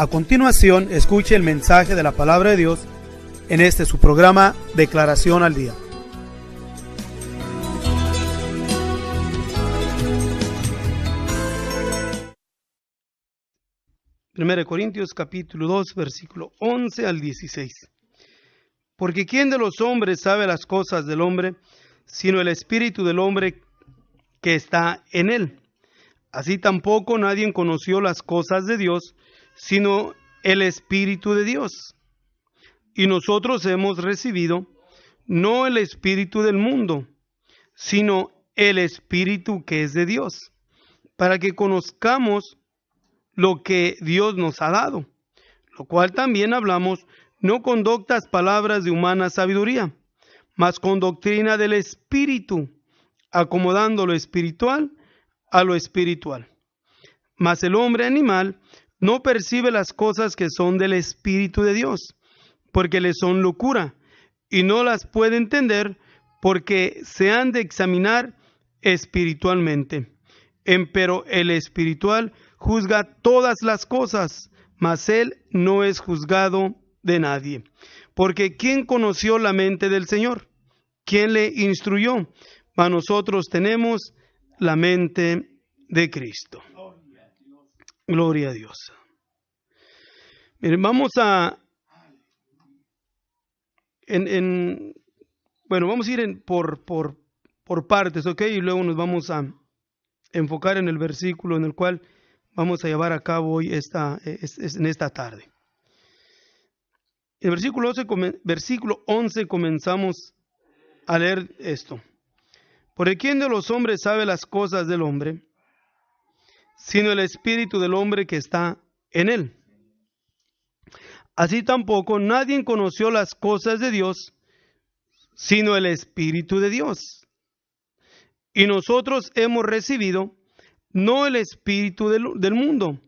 A continuación, escuche el mensaje de la palabra de Dios en este su programa Declaración al Día. Primera de Corintios capítulo 2, versículo 11 al 16. Porque ¿quién de los hombres sabe las cosas del hombre, sino el espíritu del hombre que está en él? Así tampoco nadie conoció las cosas de Dios, sino el Espíritu de Dios. Y nosotros hemos recibido no el espíritu del mundo, sino el Espíritu que es de Dios, para que conozcamos lo que Dios nos ha dado, lo cual también hablamos, no con doctas palabras de humana sabiduría, mas con doctrina del Espíritu, acomodando lo espiritual a lo espiritual. Mas el hombre animal no percibe las cosas que son del Espíritu de Dios, porque le son locura, y no las puede entender, porque se han de examinar espiritualmente. Empero el espiritual juzga todas las cosas, mas él no es juzgado de nadie. Porque ¿quién conoció la mente del Señor? ¿Quién le instruyó? Mas nosotros tenemos la mente de Cristo. Gloria a Dios. Miren, vamos a vamos a ir por partes, ¿ok? Y luego nos vamos a enfocar en el versículo en el cual vamos a llevar a cabo hoy en esta tarde. En el versículo 11 comenzamos a leer esto. Porque ¿quién de los hombres sabe las cosas del hombre, sino el espíritu del hombre que está en él? Así tampoco nadie conoció las cosas de Dios, sino el Espíritu de Dios. Y nosotros hemos recibido no el espíritu del mundo,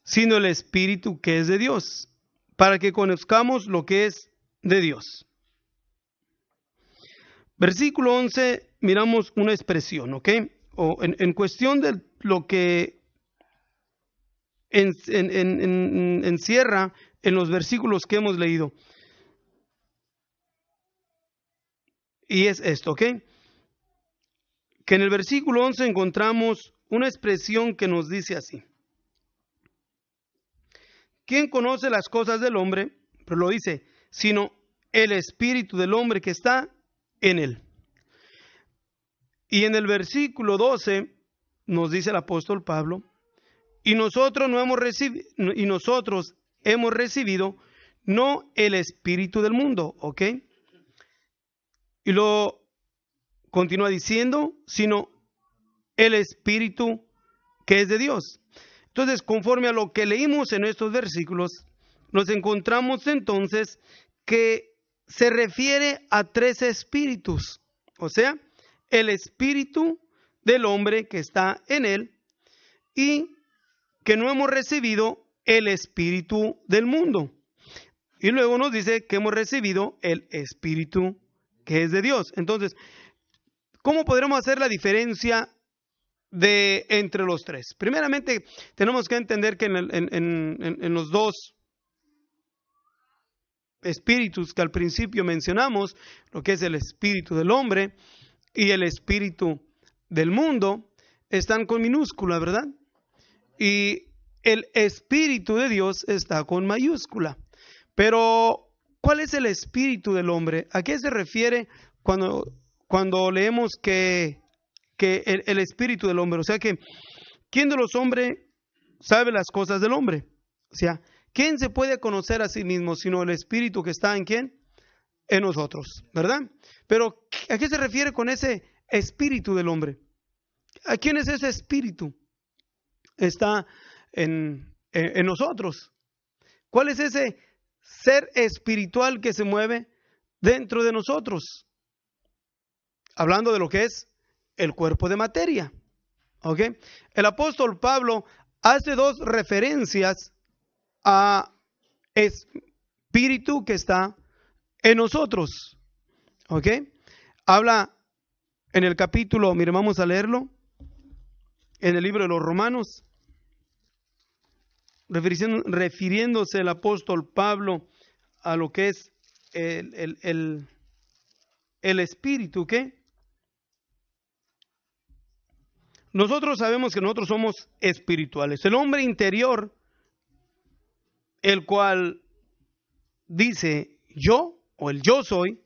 sino el Espíritu que es de Dios, para que conozcamos lo que es de Dios. Versículo 11, miramos una expresión, ¿ok? O en cuestión de lo que encierra en los versículos que hemos leído. Y es esto, ¿ok? Que en el versículo 11 encontramos una expresión que nos dice así. ¿Quién conoce las cosas del hombre? Pero lo dice, sino el espíritu del hombre que está en él. Y en el versículo 12 nos dice el apóstol Pablo, y nosotros hemos recibido no el espíritu del mundo, ¿ok? Y lo continúa diciendo, sino el Espíritu que es de Dios. Entonces, conforme a lo que leímos en estos versículos, nos encontramos entonces que se refiere a tres espíritus. O sea, el espíritu del hombre que está en él y que no hemos recibido el espíritu del mundo. Y luego nos dice que hemos recibido el Espíritu que es de Dios. Entonces, ¿cómo podremos hacer la diferencia entre los tres? Primeramente, tenemos que entender que en los dos espíritus que al principio mencionamos, lo que es el espíritu del hombre y el espíritu del mundo, están con minúscula, ¿verdad? Y el Espíritu de Dios está con mayúscula. Pero, ¿cuál es el espíritu del hombre? ¿A qué se refiere cuando leemos que el espíritu del hombre? O sea que, ¿quién de los hombres sabe las cosas del hombre? O sea, ¿quién se puede conocer a sí mismo sino el espíritu que está en quién? En nosotros, ¿verdad? Pero, ¿a qué se refiere con ese espíritu del hombre? ¿A quién es ese espíritu? Está en nosotros. ¿Cuál es ese ser espiritual que se mueve dentro de nosotros? Hablando de lo que es el cuerpo de materia. ¿Ok? El apóstol Pablo hace dos referencias a espíritu que está en nosotros. ¿Ok? Habla en el capítulo, miren, vamos a leerlo, en el libro de los Romanos. refiriéndose el apóstol Pablo a lo que es el espíritu, ¿qué? Nosotros sabemos que nosotros somos espirituales. El hombre interior, el cual dice yo o el yo soy,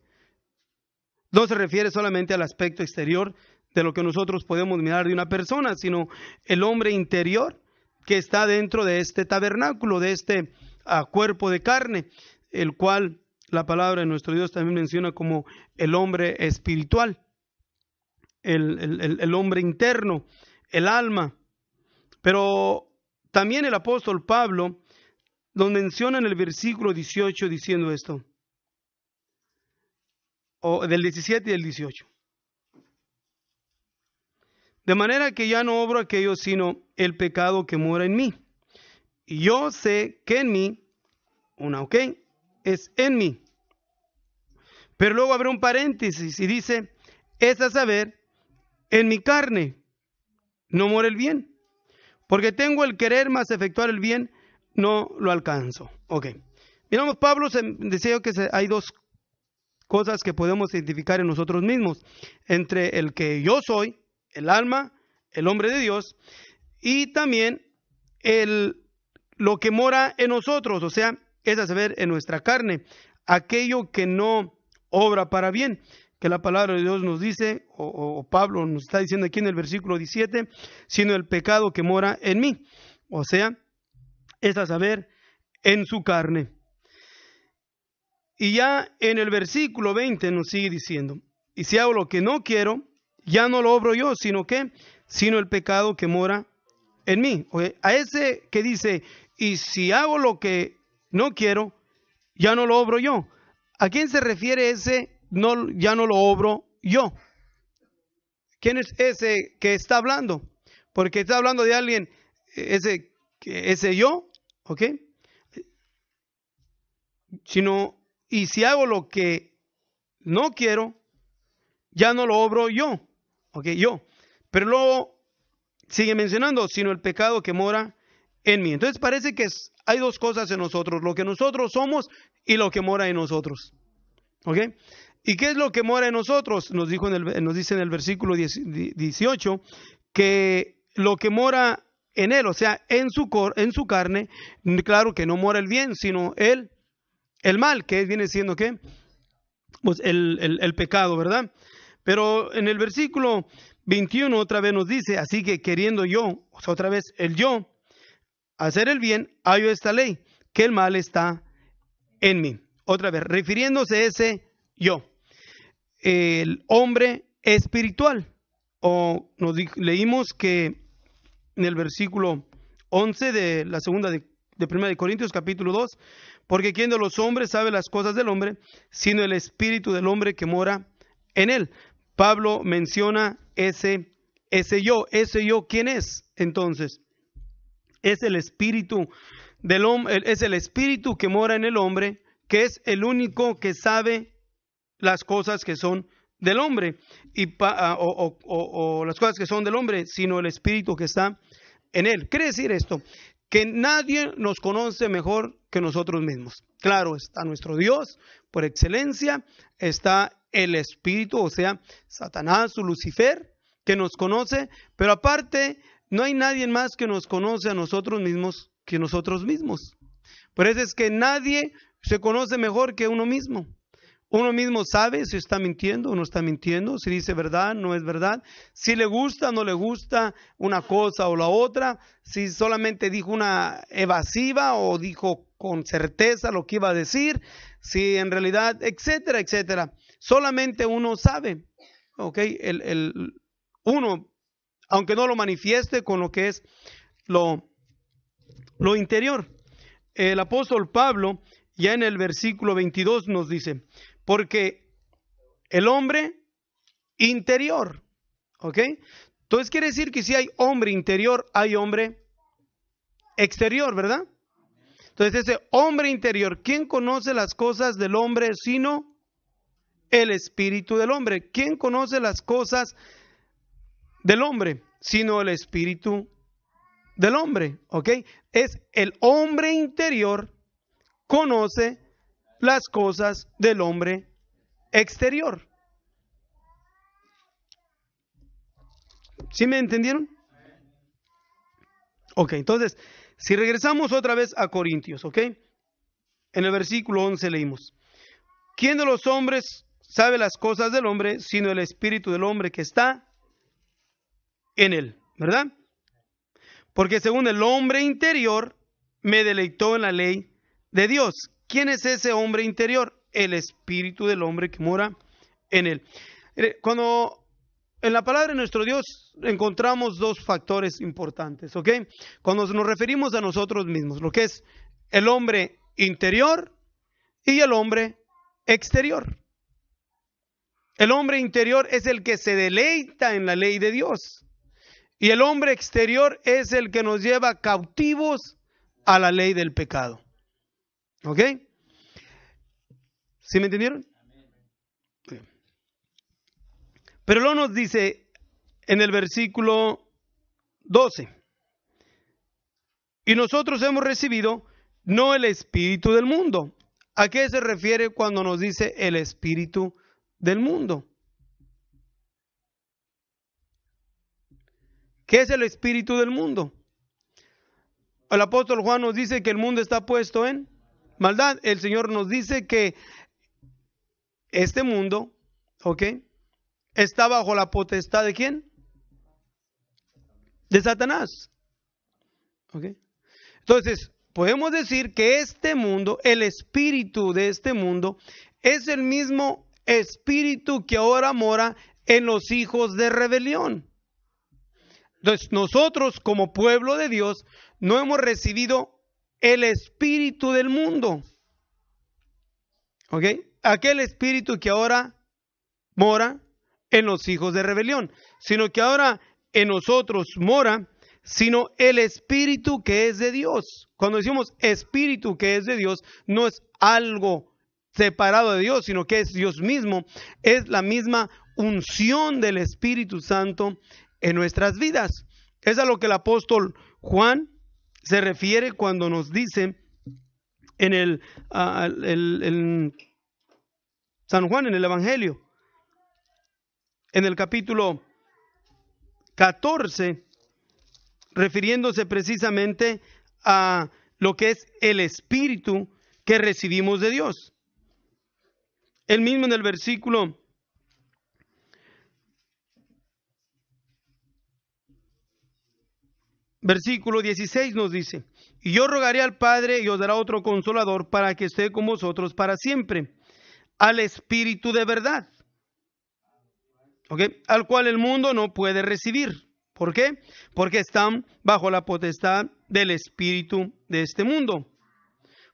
no se refiere solamente al aspecto exterior de lo que nosotros podemos mirar de una persona, sino el hombre interior que está dentro de este tabernáculo, de este cuerpo de carne, el cual la palabra de nuestro Dios también menciona como el hombre espiritual, el hombre interno, el alma. Pero también el apóstol Pablo nos menciona en el versículo 18 diciendo esto, o del 17 y el 18. De manera que ya no obro aquello, sino el pecado que mora en mí. Y yo sé que en mí, es en mí. Pero luego abre un paréntesis y dice, es a saber, en mi carne no mora el bien. Porque tengo el querer, más efectuar el bien, no lo alcanzo. Miramos, Pablo decía que hay dos cosas que podemos identificar en nosotros mismos. Entre el que yo soy, el alma, el hombre de Dios, y también lo que mora en nosotros, o sea, es a saber, en nuestra carne, aquello que no obra para bien, que la palabra de Dios nos dice, o Pablo nos está diciendo aquí en el versículo 17, sino el pecado que mora en mí, o sea, es a saber, en su carne. Y ya en el versículo 20 nos sigue diciendo, y si hago lo que no quiero, ya no lo obro yo, sino el pecado que mora en mí. A ese que dice, y si hago lo que no quiero, ya no lo obro yo. ¿A quién se refiere ese, ya no lo obro yo? ¿Quién es ese que está hablando? Porque está hablando de alguien, ese yo, y si hago lo que no quiero, ya no lo obro yo. Yo. Pero luego sigue mencionando, sino el pecado que mora en mí. Entonces parece que hay dos cosas en nosotros, lo que nosotros somos y lo que mora en nosotros. ¿Y qué es lo que mora en nosotros? Nos dice en el versículo 18 que lo que mora en él, o sea, en su carne, claro que no mora el bien, sino el mal, que viene siendo ¿qué? Pues el pecado, ¿verdad? Pero en el versículo 21 otra vez nos dice, así que queriendo yo, o sea, otra vez el yo, hacer el bien, hallo esta ley, que el mal está en mí. Otra vez, refiriéndose a ese yo, el hombre espiritual. Leímos que en el versículo 11 de la segunda de 1 Corintios capítulo 2, porque ¿quién de los hombres sabe las cosas del hombre, sino el espíritu del hombre que mora en él? Pablo menciona ese yo. ¿Ese yo quién es? Entonces, es el espíritu del hombre, es el espíritu que mora en el hombre, que es el único que sabe las cosas que son del hombre, o las cosas que son del hombre, sino el espíritu que está en él. Quiere decir esto, que nadie nos conoce mejor que nosotros mismos. Claro, está nuestro Dios, por excelencia, está el espíritu, o sea, Satanás o Lucifer, que nos conoce, pero aparte, no hay nadie más que nos conoce a nosotros mismos que nosotros mismos. Por eso es que nadie se conoce mejor que uno mismo. Uno mismo sabe si está mintiendo o no está mintiendo, si dice verdad, no es verdad, si le gusta o no le gusta una cosa o la otra, si solamente dijo una evasiva o dijo con certeza lo que iba a decir, si en realidad, etcétera, etcétera. Solamente uno sabe, uno, aunque no lo manifieste con lo que es lo interior. El apóstol Pablo, ya en el versículo 22 nos dice, porque el hombre interior, entonces quiere decir que si hay hombre interior, hay hombre exterior, ¿verdad? Entonces ese hombre interior, ¿quién conoce las cosas del hombre sino el espíritu del hombre? ¿Quién conoce las cosas del hombre sino el espíritu del hombre, ¿ok? Es el hombre interior conoce las cosas del hombre exterior. ¿Sí me entendieron? Ok, entonces, si regresamos otra vez a Corintios, ¿ok? En el versículo 11 leímos: ¿quién de los hombres sabe las cosas del hombre, sino el espíritu del hombre que está en él? ¿Verdad? Porque según el hombre interior, me deleitó en la ley de Dios. ¿Quién es ese hombre interior? El espíritu del hombre que mora en él. Cuando en la palabra de nuestro Dios encontramos dos factores importantes, ¿ok? Cuando nos referimos a nosotros mismos, lo que es el hombre interior y el hombre exterior. El hombre interior es el que se deleita en la ley de Dios. Y el hombre exterior es el que nos lleva cautivos a la ley del pecado. ¿Ok? ¿Sí me entendieron? Pero luego nos dice en el versículo 12: y nosotros hemos recibido no el espíritu del mundo. ¿A qué se refiere cuando nos dice el espíritu del mundo? ¿Qué es el espíritu del mundo? El apóstol Juan nos dice que el mundo está puesto en maldad. El Señor nos dice que este mundo, ¿ok?, está bajo la potestad ¿de quién? De Satanás. ¿Ok? Entonces, podemos decir que este mundo, el espíritu de este mundo, es el mismo espíritu que ahora mora en los hijos de rebelión. Entonces, nosotros como pueblo de Dios no hemos recibido el espíritu del mundo. ¿Ok? Aquel espíritu que ahora mora en los hijos de rebelión, sino que ahora en nosotros mora, sino el espíritu que es de Dios. Cuando decimos espíritu que es de Dios, no es algo separado de Dios, sino que es Dios mismo. Es la misma unción del Espíritu Santo en nuestras vidas. Es a lo que el apóstol Juan se refiere cuando nos dice en San Juan, en el Evangelio, en el capítulo 14, refiriéndose precisamente a lo que es el Espíritu que recibimos de Dios. Él mismo en el versículo 16 nos dice: y yo rogaré al Padre y os dará otro consolador para que esté con vosotros para siempre, al Espíritu de verdad, ¿okay?, al cual el mundo no puede recibir. ¿Por qué? Porque están bajo la potestad del espíritu de este mundo.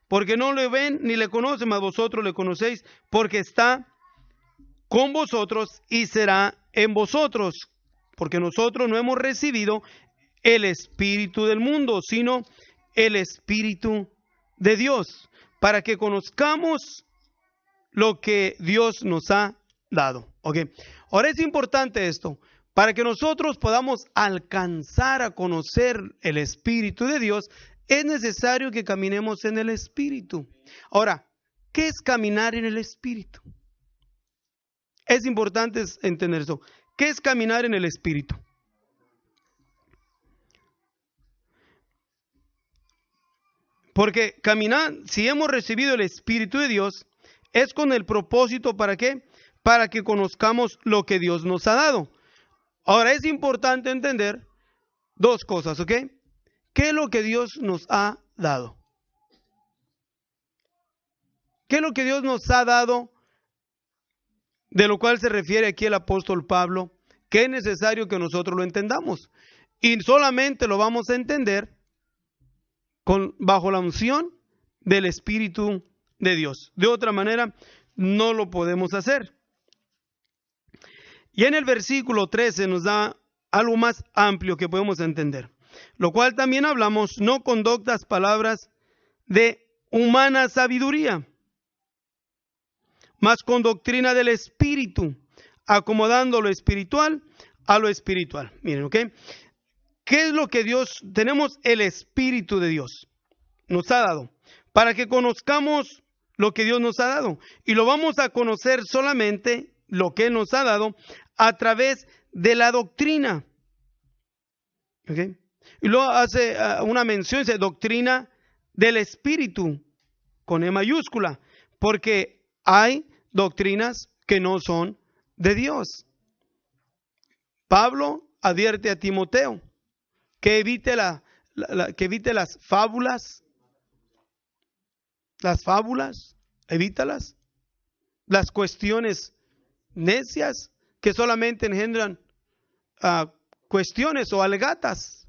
Porque no le ven ni le conocen, mas vosotros le conocéis, porque está con vosotros y será en vosotros. Porque nosotros no hemos recibido el espíritu del mundo, sino el espíritu de Dios, para que conozcamos lo que Dios nos ha dado. ¿Ok? Ahora es importante esto. Para que nosotros podamos alcanzar a conocer el Espíritu de Dios, es necesario que caminemos en el Espíritu. Ahora, ¿qué es caminar en el Espíritu? Es importante entender eso. ¿Qué es caminar en el Espíritu? Porque caminar, si hemos recibido el Espíritu de Dios, es con el propósito, ¿para qué? Para que conozcamos lo que Dios nos ha dado. Ahora es importante entender dos cosas, ¿ok? ¿Qué es lo que Dios nos ha dado? ¿Qué es lo que Dios nos ha dado? De lo cual se refiere aquí el apóstol Pablo, que es necesario que nosotros lo entendamos. Y solamente lo vamos a entender bajo la unción del Espíritu de Dios. De otra manera, no lo podemos hacer. Y en el versículo 13 nos da algo más amplio que podemos entender. Lo cual también hablamos, no con doctas palabras de humana sabiduría, mas con doctrina del Espíritu, acomodando lo espiritual a lo espiritual. Miren, ¿ok? ¿qué es lo que Dios? Tenemos el Espíritu de Dios. Nos ha dado. Para que conozcamos lo que Dios nos ha dado. Y lo vamos a conocer solamente lo que Él nos ha dado a través de la doctrina. ¿Okay? Y luego hace una mención, dice doctrina del Espíritu, con E mayúscula, porque hay doctrinas que no son de Dios. Pablo advierte a Timoteo que evite, que evite las fábulas, evítalas, las cuestiones necias que solamente engendran cuestiones o alegatas.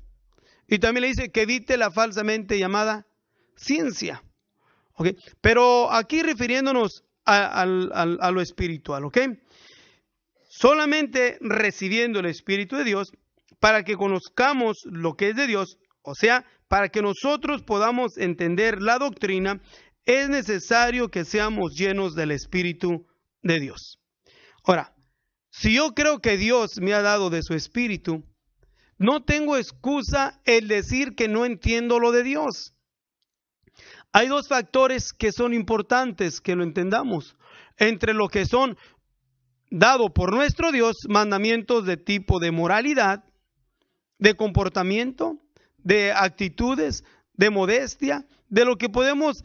Y también le dice que evite la falsamente llamada ciencia. ¿Okay? Pero aquí refiriéndonos a lo espiritual, ¿ok? Solamente recibiendo el Espíritu de Dios para que conozcamos lo que es de Dios, o sea, para que nosotros podamos entender la doctrina, es necesario que seamos llenos del Espíritu de Dios. Ahora, si yo creo que Dios me ha dado de su Espíritu, no tengo excusa el decir que no entiendo lo de Dios. Hay dos factores que son importantes que lo entendamos. Entre lo que son dado por nuestro Dios, mandamientos de tipo de moralidad, de comportamiento, de actitudes, de modestia, de lo que podemos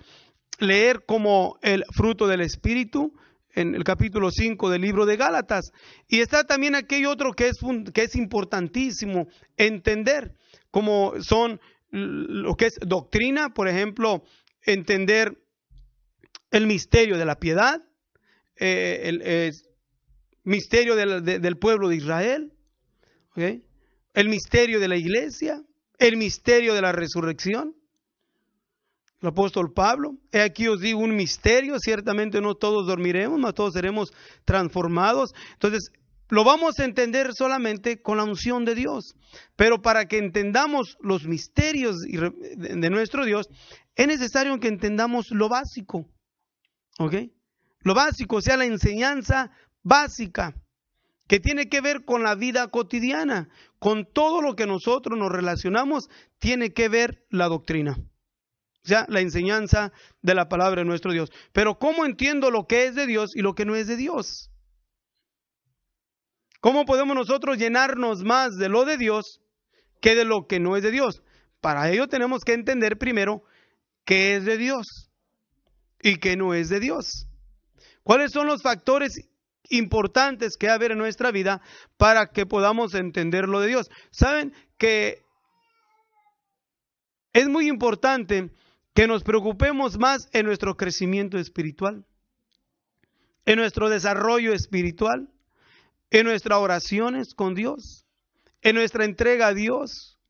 leer como el fruto del Espíritu en el capítulo 5 del libro de Gálatas. Y está también aquello otro que es importantísimo entender, como son lo que es doctrina, por ejemplo, entender el misterio de la piedad, el misterio del pueblo de Israel, ¿okay? El misterio de la iglesia, el misterio de la resurrección. El apóstol Pablo, he aquí os digo un misterio, ciertamente no todos dormiremos, mas todos seremos transformados. Entonces, lo vamos a entender solamente con la unción de Dios. Pero para que entendamos los misterios de nuestro Dios, es necesario que entendamos lo básico. ¿Ok? Lo básico, o sea, la enseñanza básica, que tiene que ver con la vida cotidiana. Con todo lo que nosotros nos relacionamos, tiene que ver la doctrina. O sea, la enseñanza de la palabra de nuestro Dios. Pero ¿cómo entiendo lo que es de Dios y lo que no es de Dios? ¿Cómo podemos nosotros llenarnos más de lo de Dios que de lo que no es de Dios? Para ello tenemos que entender primero qué es de Dios y qué no es de Dios. ¿Cuáles son los factores importantes que hay en nuestra vida para que podamos entender lo de Dios? Saben que es muy importante que nos preocupemos más en nuestro crecimiento espiritual, en nuestro desarrollo espiritual, en nuestras oraciones con Dios, en nuestra entrega a Dios,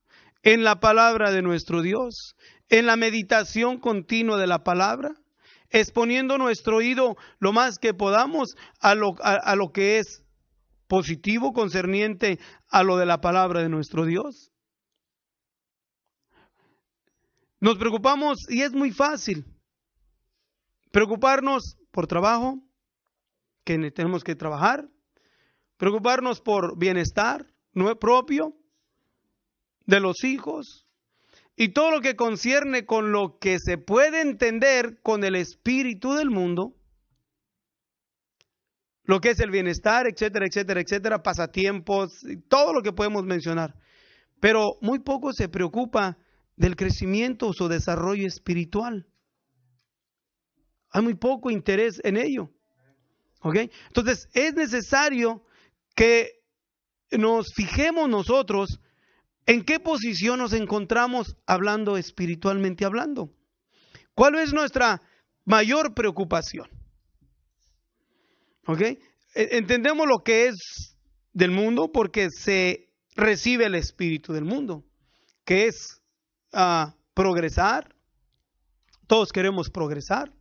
en la palabra de nuestro Dios, en la meditación continua de la palabra, exponiendo nuestro oído lo más que podamos a lo que es positivo concerniente a lo de la palabra de nuestro Dios. Nos preocupamos y es muy fácil preocuparnos por trabajo, que tenemos que trabajar, preocuparnos por bienestar propio, de los hijos, y todo lo que concierne con lo que se puede entender con el espíritu del mundo, lo que es el bienestar, etcétera, etcétera, etcétera, pasatiempos, todo lo que podemos mencionar. Pero muy poco se preocupa del crecimiento o su desarrollo espiritual. Hay muy poco interés en ello. ¿Ok? Entonces es necesario que nos fijemos nosotros en qué posición nos encontramos hablando espiritualmente hablando. ¿Cuál es nuestra mayor preocupación? ¿Ok? Entendemos lo que es del mundo porque se recibe el espíritu del mundo, que es progresar. Todos queremos progresar,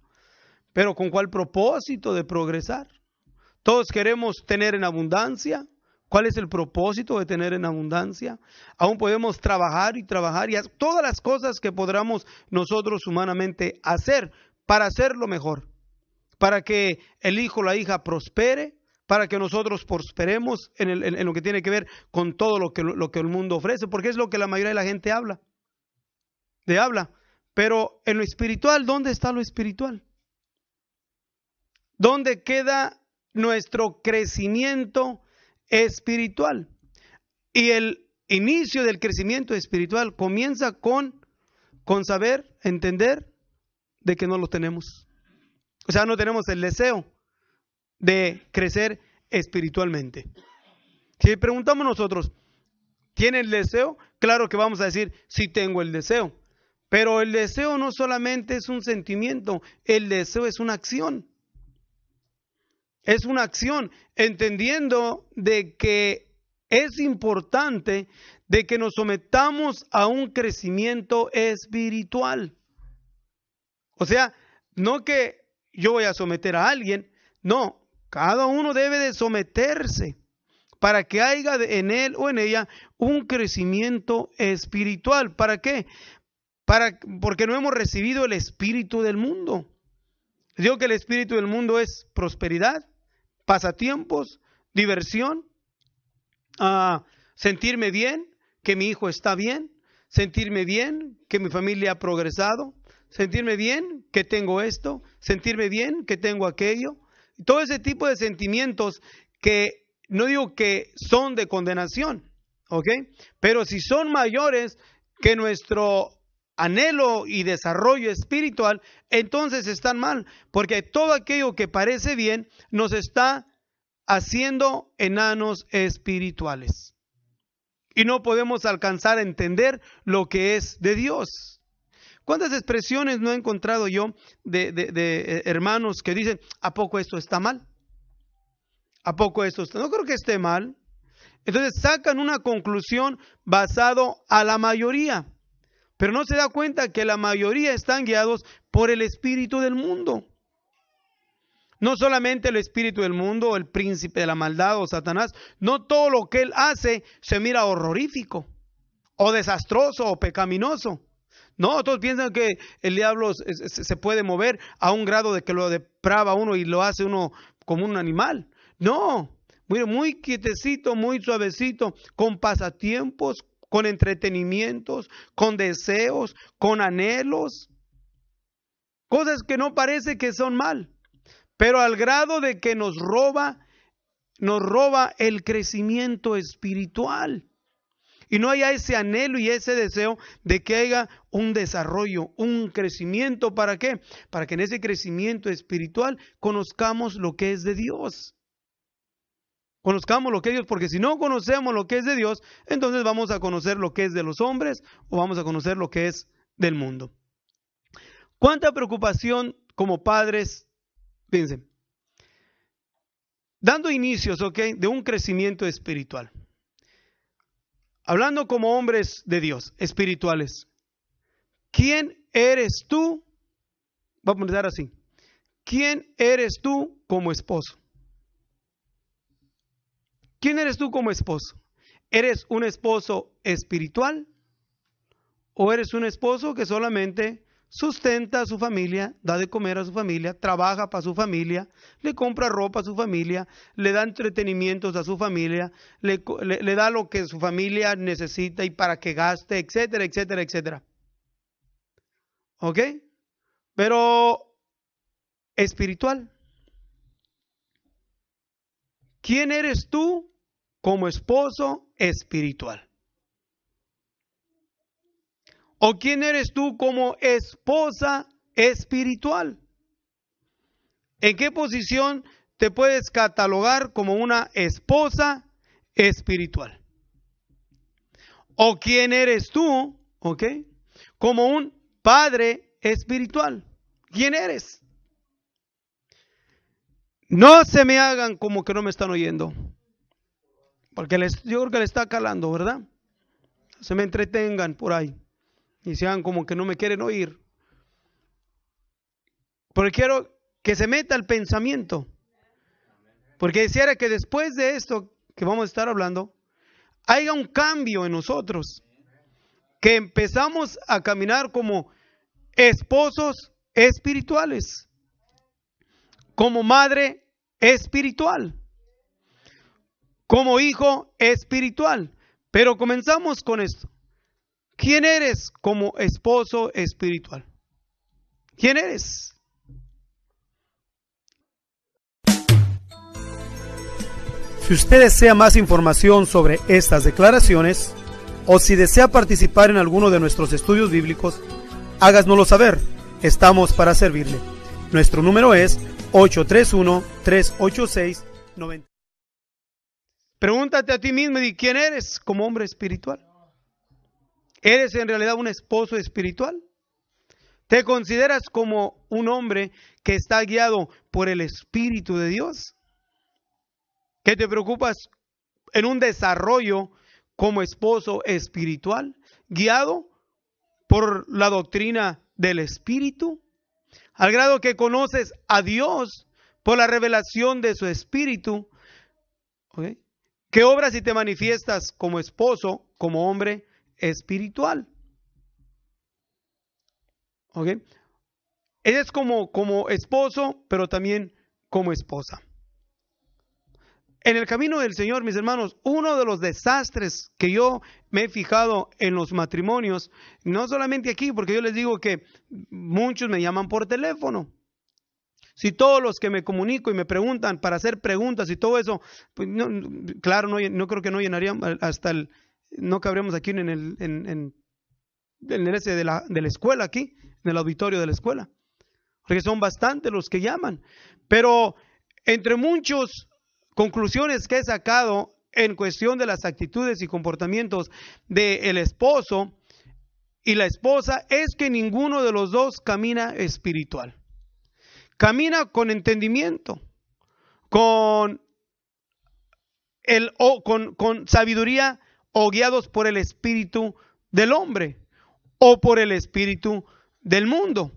pero ¿con cuál propósito de progresar? Todos queremos tener en abundancia. ¿Cuál es el propósito de tener en abundancia? Aún podemos trabajar y hacer todas las cosas que podamos nosotros humanamente hacer para hacerlo mejor, para que el hijo o la hija prospere, para que nosotros prosperemos en lo que tiene que ver con todo lo que el mundo ofrece, porque es lo que la mayoría de la gente habla. Pero en lo espiritual, ¿dónde está lo espiritual? ¿Dónde queda nuestro crecimiento espiritual? Y el inicio del crecimiento espiritual comienza con saber, entender de que no lo tenemos. O sea, no tenemos el deseo de crecer espiritualmente. Si preguntamos nosotros, ¿tiene el deseo? Claro que vamos a decir, sí tengo el deseo. Pero el deseo no solamente es un sentimiento, el deseo es una acción. Es una acción, entendiendo de que es importante de que nos sometamos a un crecimiento espiritual. O sea, no que yo voy a someter a alguien, no, cada uno debe de someterse para que haya en él o en ella un crecimiento espiritual. ¿Para qué? Porque no hemos recibido el espíritu del mundo. Digo que el espíritu del mundo es prosperidad, pasatiempos, diversión, sentirme bien, que mi hijo está bien, sentirme bien, que mi familia ha progresado, sentirme bien, que tengo esto, sentirme bien, que tengo aquello. Todo ese tipo de sentimientos que no digo que son de condenación, ¿ok? Pero si son mayores que nuestro anhelo y desarrollo espiritual, entonces están mal, porque todo aquello que parece bien nos está haciendo enanos espirituales. Y no podemos alcanzar a entender lo que es de Dios. ¿Cuántas expresiones no he encontrado yo de hermanos que dicen, ¿a poco esto está mal? ¿A poco esto está? No creo que esté mal. Entonces sacan una conclusión basado a la mayoría. Pero no se da cuenta que la mayoría están guiados por el espíritu del mundo. No solamente el espíritu del mundo, o el príncipe de la maldad o Satanás. No todo lo que él hace se mira horrorífico, o desastroso, o pecaminoso. No, todos piensan que el diablo se puede mover a un grado de que lo deprava uno y lo hace uno como un animal. No, muy quietecito, muy suavecito, con pasatiempos, con entretenimientos, con deseos, con anhelos. Cosas que no parece que son mal, pero al grado de que nos roba el crecimiento espiritual. Y no haya ese anhelo y ese deseo de que haya un desarrollo, un crecimiento. ¿Para qué? Para que en ese crecimiento espiritual conozcamos lo que es de Dios. Conozcamos lo que es Dios, porque si no conocemos lo que es de Dios, entonces vamos a conocer lo que es de los hombres o vamos a conocer lo que es del mundo. ¿Cuánta preocupación como padres, fíjense, dando inicios, de un crecimiento espiritual? Hablando como hombres de Dios, espirituales. ¿Quién eres tú? Vamos a empezar así. ¿Quién eres tú como esposo? ¿Quién eres tú como esposo? ¿Eres un esposo espiritual? ¿O eres un esposo que solamente sustenta a su familia, da de comer a su familia, trabaja para su familia, le compra ropa a su familia, le da entretenimientos a su familia, le da lo que su familia necesita y para que gaste, etcétera, etcétera, etcétera? ¿Ok? Pero espiritual. ¿Quién eres tú como esposo espiritual? ¿O quién eres tú como esposa espiritual? ¿En qué posición te puedes catalogar como una esposa espiritual? ¿O quién eres tú, como un padre espiritual? ¿Quién eres? No se me hagan como que no me están oyendo, porque yo creo que le está calando, ¿verdad? Se me entretengan por ahí y se hagan como que no me quieren oír, porque quiero que se meta el pensamiento, porque deseara que después de esto que vamos a estar hablando haya un cambio en nosotros, que empezamos a caminar como esposos espirituales, como madre espiritual. como hijo espiritual. Pero comenzamos con esto. ¿Quién eres como esposo espiritual? ¿Quién eres? Si usted desea más información sobre estas declaraciones o si desea participar en alguno de nuestros estudios bíblicos, háganoslo saber. Estamos para servirle. Nuestro número es 831-386-90. Pregúntate a ti mismo y quién eres como hombre espiritual. ¿Eres en realidad un esposo espiritual? ¿Te consideras como un hombre que está guiado por el Espíritu de Dios? ¿Que te preocupas en un desarrollo como esposo espiritual, guiado por la doctrina del Espíritu, al grado que conoces a Dios por la revelación de su Espíritu? ¿Okay? ¿Qué obras y te manifiestas como esposo, como hombre espiritual? ¿Okay? Eres como esposo, pero también como esposa. En el camino del Señor, mis hermanos, uno de los desastres que yo me he fijado en los matrimonios, no solamente aquí, porque yo les digo que muchos me llaman por teléfono. Si todos los que me comunico y me preguntan para hacer preguntas y todo eso, pues no, claro, no creo que no llenaríamos no cabríamos aquí en el ese de la escuela aquí, en el auditorio de la escuela, porque son bastantes los que llaman. Pero entre muchos conclusiones que he sacado en cuestión de las actitudes y comportamientos del esposo y la esposa es que ninguno de los dos camina espiritual. Camina con entendimiento, con sabiduría o guiados por el espíritu del hombre o por el espíritu del mundo.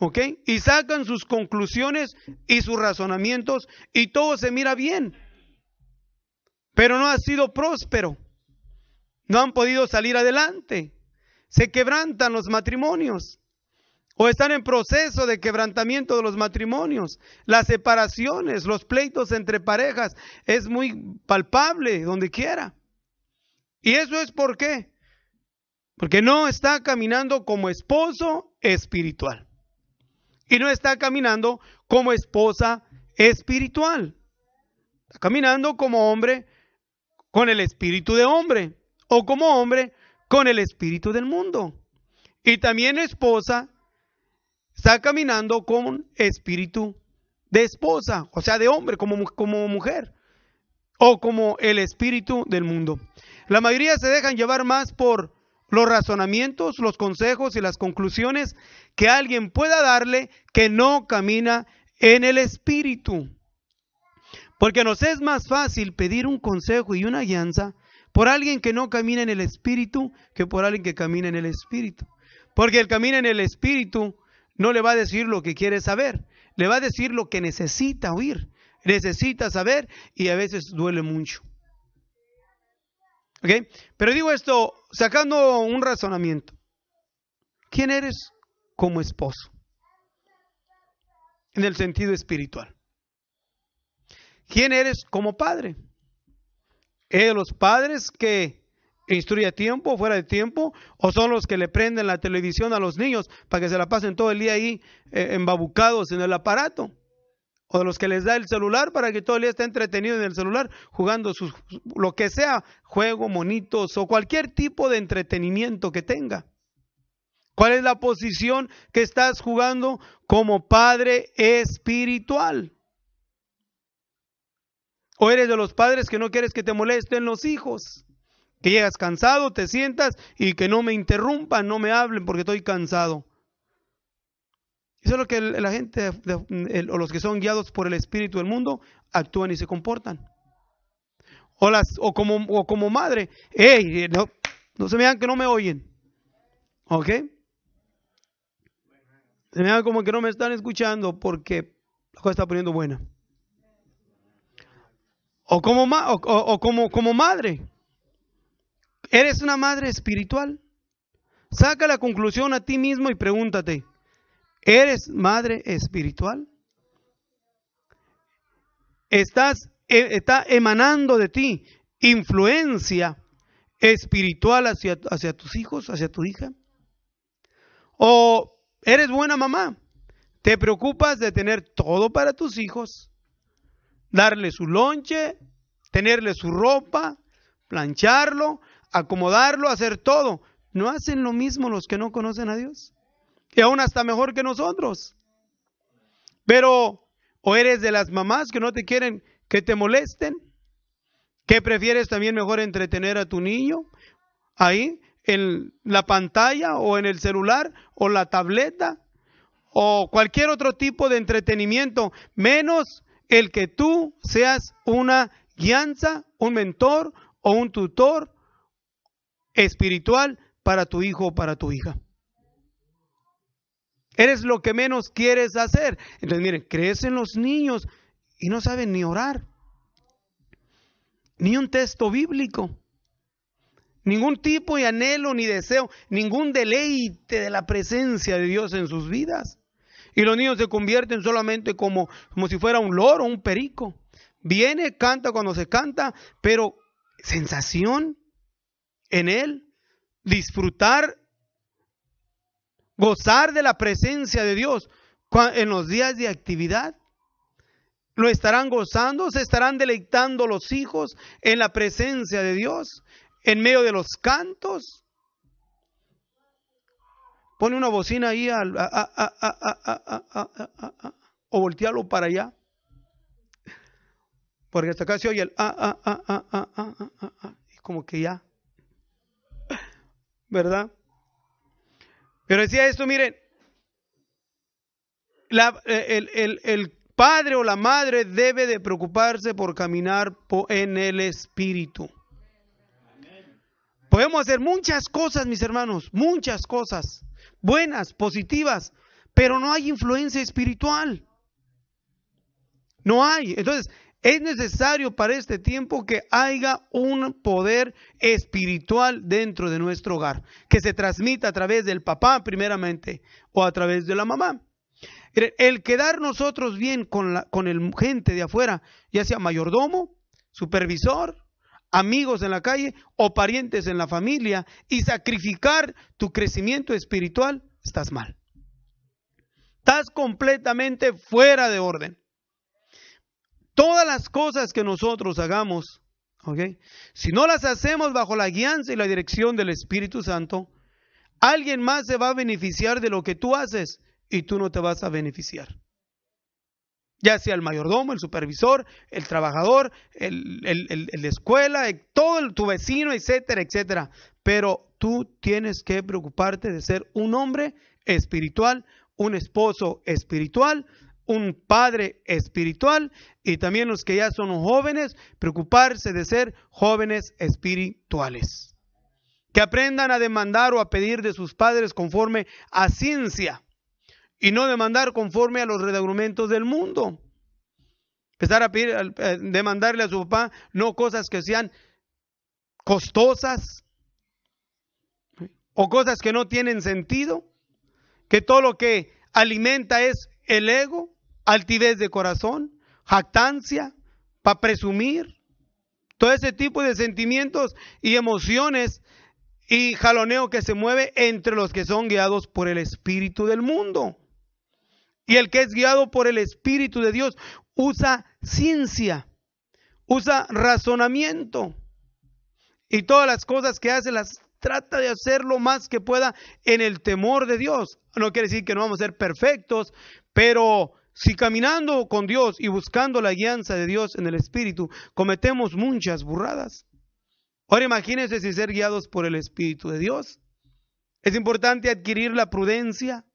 ¿Ok? Y sacan sus conclusiones y sus razonamientos y todo se mira bien. Pero no ha sido próspero. No han podido salir adelante. Se quebrantan los matrimonios. O están en proceso de quebrantamiento de los matrimonios. Las separaciones, los pleitos entre parejas es muy palpable donde quiera. ¿Y eso es por qué? Porque no está caminando como esposo espiritual. Y no está caminando como esposa espiritual. Está caminando como hombre con el espíritu de hombre. O como hombre con el espíritu del mundo. Y también esposa está caminando con espíritu de esposa. O sea, de hombre, como mujer. O como el espíritu del mundo. La mayoría se dejan llevar más por los razonamientos, los consejos y las conclusiones que alguien pueda darle que no camina en el espíritu. Porque nos es más fácil pedir un consejo y una guianza por alguien que no camina en el espíritu que por alguien que camina en el espíritu. Porque el camina en el espíritu no le va a decir lo que quiere saber, le va a decir lo que necesita oír, necesita saber y a veces duele mucho. ¿Okay? Pero digo esto sacando un razonamiento. ¿Quién eres como esposo? En el sentido espiritual. ¿Quién eres como padre? ¿Eres los padres que instruye a tiempo, fuera de tiempo? ¿O son los que le prenden la televisión a los niños para que se la pasen todo el día ahí embabucados en el aparato? ¿O de los que les da el celular para que todo el día esté entretenido en el celular jugando lo que sea, juego, monitos o cualquier tipo de entretenimiento que tenga? ¿Cuál es la posición que estás jugando como padre espiritual? ¿O eres de los padres que no quieres que te molesten los hijos? Que llegas cansado, te sientas y que no me interrumpan, no me hablen porque estoy cansado. Eso es lo que la gente, o los que son guiados por el espíritu del mundo, actúan y se comportan. O como madre, hey, no se me vean que no me oyen. ¿Ok? Se me vean como que no me están escuchando porque la cosa está poniendo buena. O como madre. ¿Eres una madre espiritual? Saca la conclusión a ti mismo y pregúntate, ¿eres madre espiritual? ¿Estás está emanando de ti influencia espiritual hacia tus hijos, hacia tu hija? ¿O eres buena mamá? ¿Te preocupas de tener todo para tus hijos? Darle su lonche, tenerle su ropa, plancharlo, acomodarlo, hacer todo. ¿No hacen lo mismo los que no conocen a Dios? Y aún hasta mejor que nosotros. Pero, ¿o eres de las mamás que no te quieren que te molesten? ¿Que prefieres también mejor entretener a tu niño ahí en la pantalla o en el celular o la tableta o cualquier otro tipo de entretenimiento, menos el que tú seas una guianza, un mentor o un tutor espiritual para tu hijo o para tu hija? Eres lo que menos quieres hacer. Entonces, miren, crecen los niños y no saben ni orar, ni un texto bíblico, ningún tipo de anhelo ni deseo, ningún deleite de la presencia de Dios en sus vidas. Y los niños se convierten solamente como si fuera un loro, un perico. Viene, canta cuando se canta, pero sensación en él, disfrutar, gozar de la presencia de Dios en los días de actividad. Lo estarán gozando, se estarán deleitando los hijos en la presencia de Dios, en medio de los cantos. Pone una bocina ahí o voltealo para allá, porque hasta acá se oye el y como que ya, ¿verdad? Pero decía esto, miren, el padre o la madre debe de preocuparse por caminar en el Espíritu. Podemos hacer muchas cosas, mis hermanos, muchas cosas buenas, positivas, pero no hay influencia espiritual. No hay. Entonces, es necesario para este tiempo que haya un poder espiritual dentro de nuestro hogar, que se transmita a través del papá primeramente o a través de la mamá. El quedar nosotros bien con el gente de afuera, ya sea mayordomo, supervisor, amigos en la calle o parientes en la familia, y sacrificar tu crecimiento espiritual, estás mal. Estás completamente fuera de orden. Todas las cosas que nosotros hagamos, ¿okay?, si no las hacemos bajo la guianza y la dirección del Espíritu Santo, alguien más se va a beneficiar de lo que tú haces y tú no te vas a beneficiar. Ya sea el mayordomo, el supervisor, el trabajador, el de escuela, todo tu vecino, etcétera, etcétera. Pero tú tienes que preocuparte de ser un hombre espiritual, un esposo espiritual, un padre espiritual, y también los que ya son jóvenes, preocuparse de ser jóvenes espirituales. Que aprendan a demandar o a pedir de sus padres conforme a ciencia, y no demandar conforme a los argumentos del mundo. Empezar a pedir, demandarle a su papá no cosas que sean costosas o cosas que no tienen sentido, que todo lo que alimenta es el ego, altivez de corazón, jactancia, para presumir, todo ese tipo de sentimientos y emociones y jaloneo que se mueve entre los que son guiados por el espíritu del mundo. Y el que es guiado por el Espíritu de Dios usa ciencia, usa razonamiento, y todas las cosas que hace las trata de hacer lo más que pueda en el temor de Dios. No quiere decir que no vamos a ser perfectos, pero si caminando con Dios y buscando la guianza de Dios en el Espíritu, cometemos muchas burradas. Ahora imagínense si ser guiados por el Espíritu de Dios. Es importante adquirir la prudencia,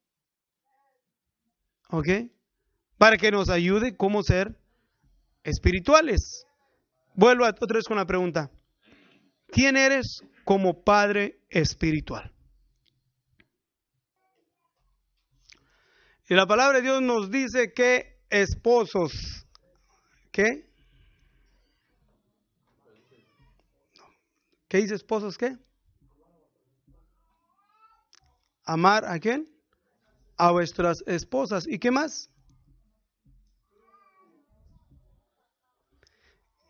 ¿ok?, para que nos ayude cómo ser espirituales. Vuelvo otra vez con la pregunta: ¿quién eres como padre espiritual? Y la palabra de Dios nos dice que esposos, ¿qué? ¿Qué dice esposos qué? Amar ¿a quién? A vuestras esposas. ¿Y qué más?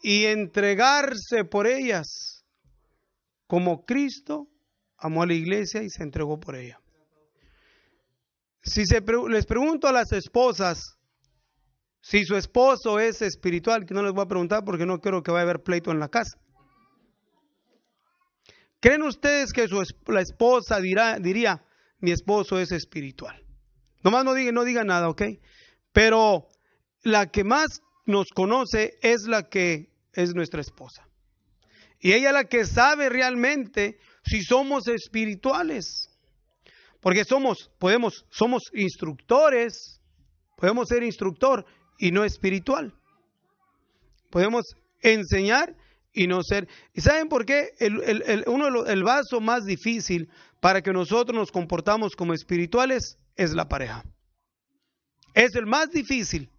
y entregarse por ellas, como Cristo amó a la iglesia y se entregó por ella. Si les pregunto a las esposas si su esposo es espiritual, que no les voy a preguntar porque no quiero que vaya a haber pleito en la casa. ¿Creen ustedes que la esposa diría, mi esposo es espiritual? Nomás no diga nada, ¿ok? Pero la que más nos conoce es la que es nuestra esposa. Y ella es la que sabe realmente si somos espirituales. Porque somos instructores, podemos ser instructor y no espiritual. Podemos enseñar y no ser. ¿Y saben por qué? El vaso más difícil para que nosotros nos comportamos como espirituales es la pareja. Es el más difícil.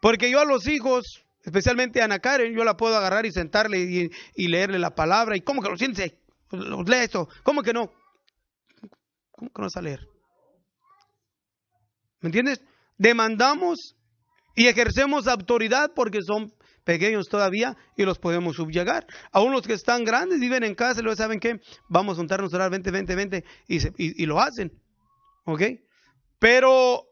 Porque yo a los hijos, especialmente a Ana Karen, yo la puedo agarrar y sentarle y leerle la palabra. ¿Y cómo que lo sientes? Lee esto. ¿Cómo que no? ¿Cómo que no vas a leer? ¿Me entiendes? Demandamos y ejercemos autoridad porque son pequeños todavía y los podemos subyugar. Aún los que están grandes viven en casa y luego saben que vamos a juntarnos a orar 20 y lo hacen. ¿Ok? Pero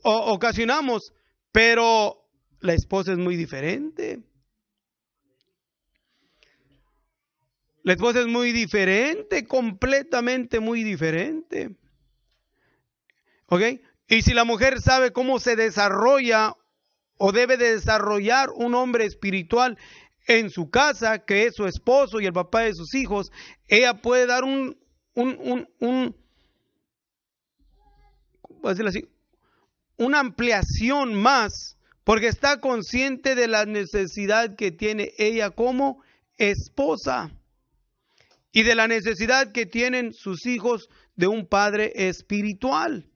ocasionamos, pero la esposa es muy diferente. La esposa es muy diferente, completamente muy diferente. ¿Ok? Y si la mujer sabe cómo se desarrolla o debe de desarrollar un hombre espiritual en su casa, que es su esposo y el papá de sus hijos, ella puede dar una ampliación más, porque está consciente de la necesidad que tiene ella como esposa y de la necesidad que tienen sus hijos de un padre espiritual.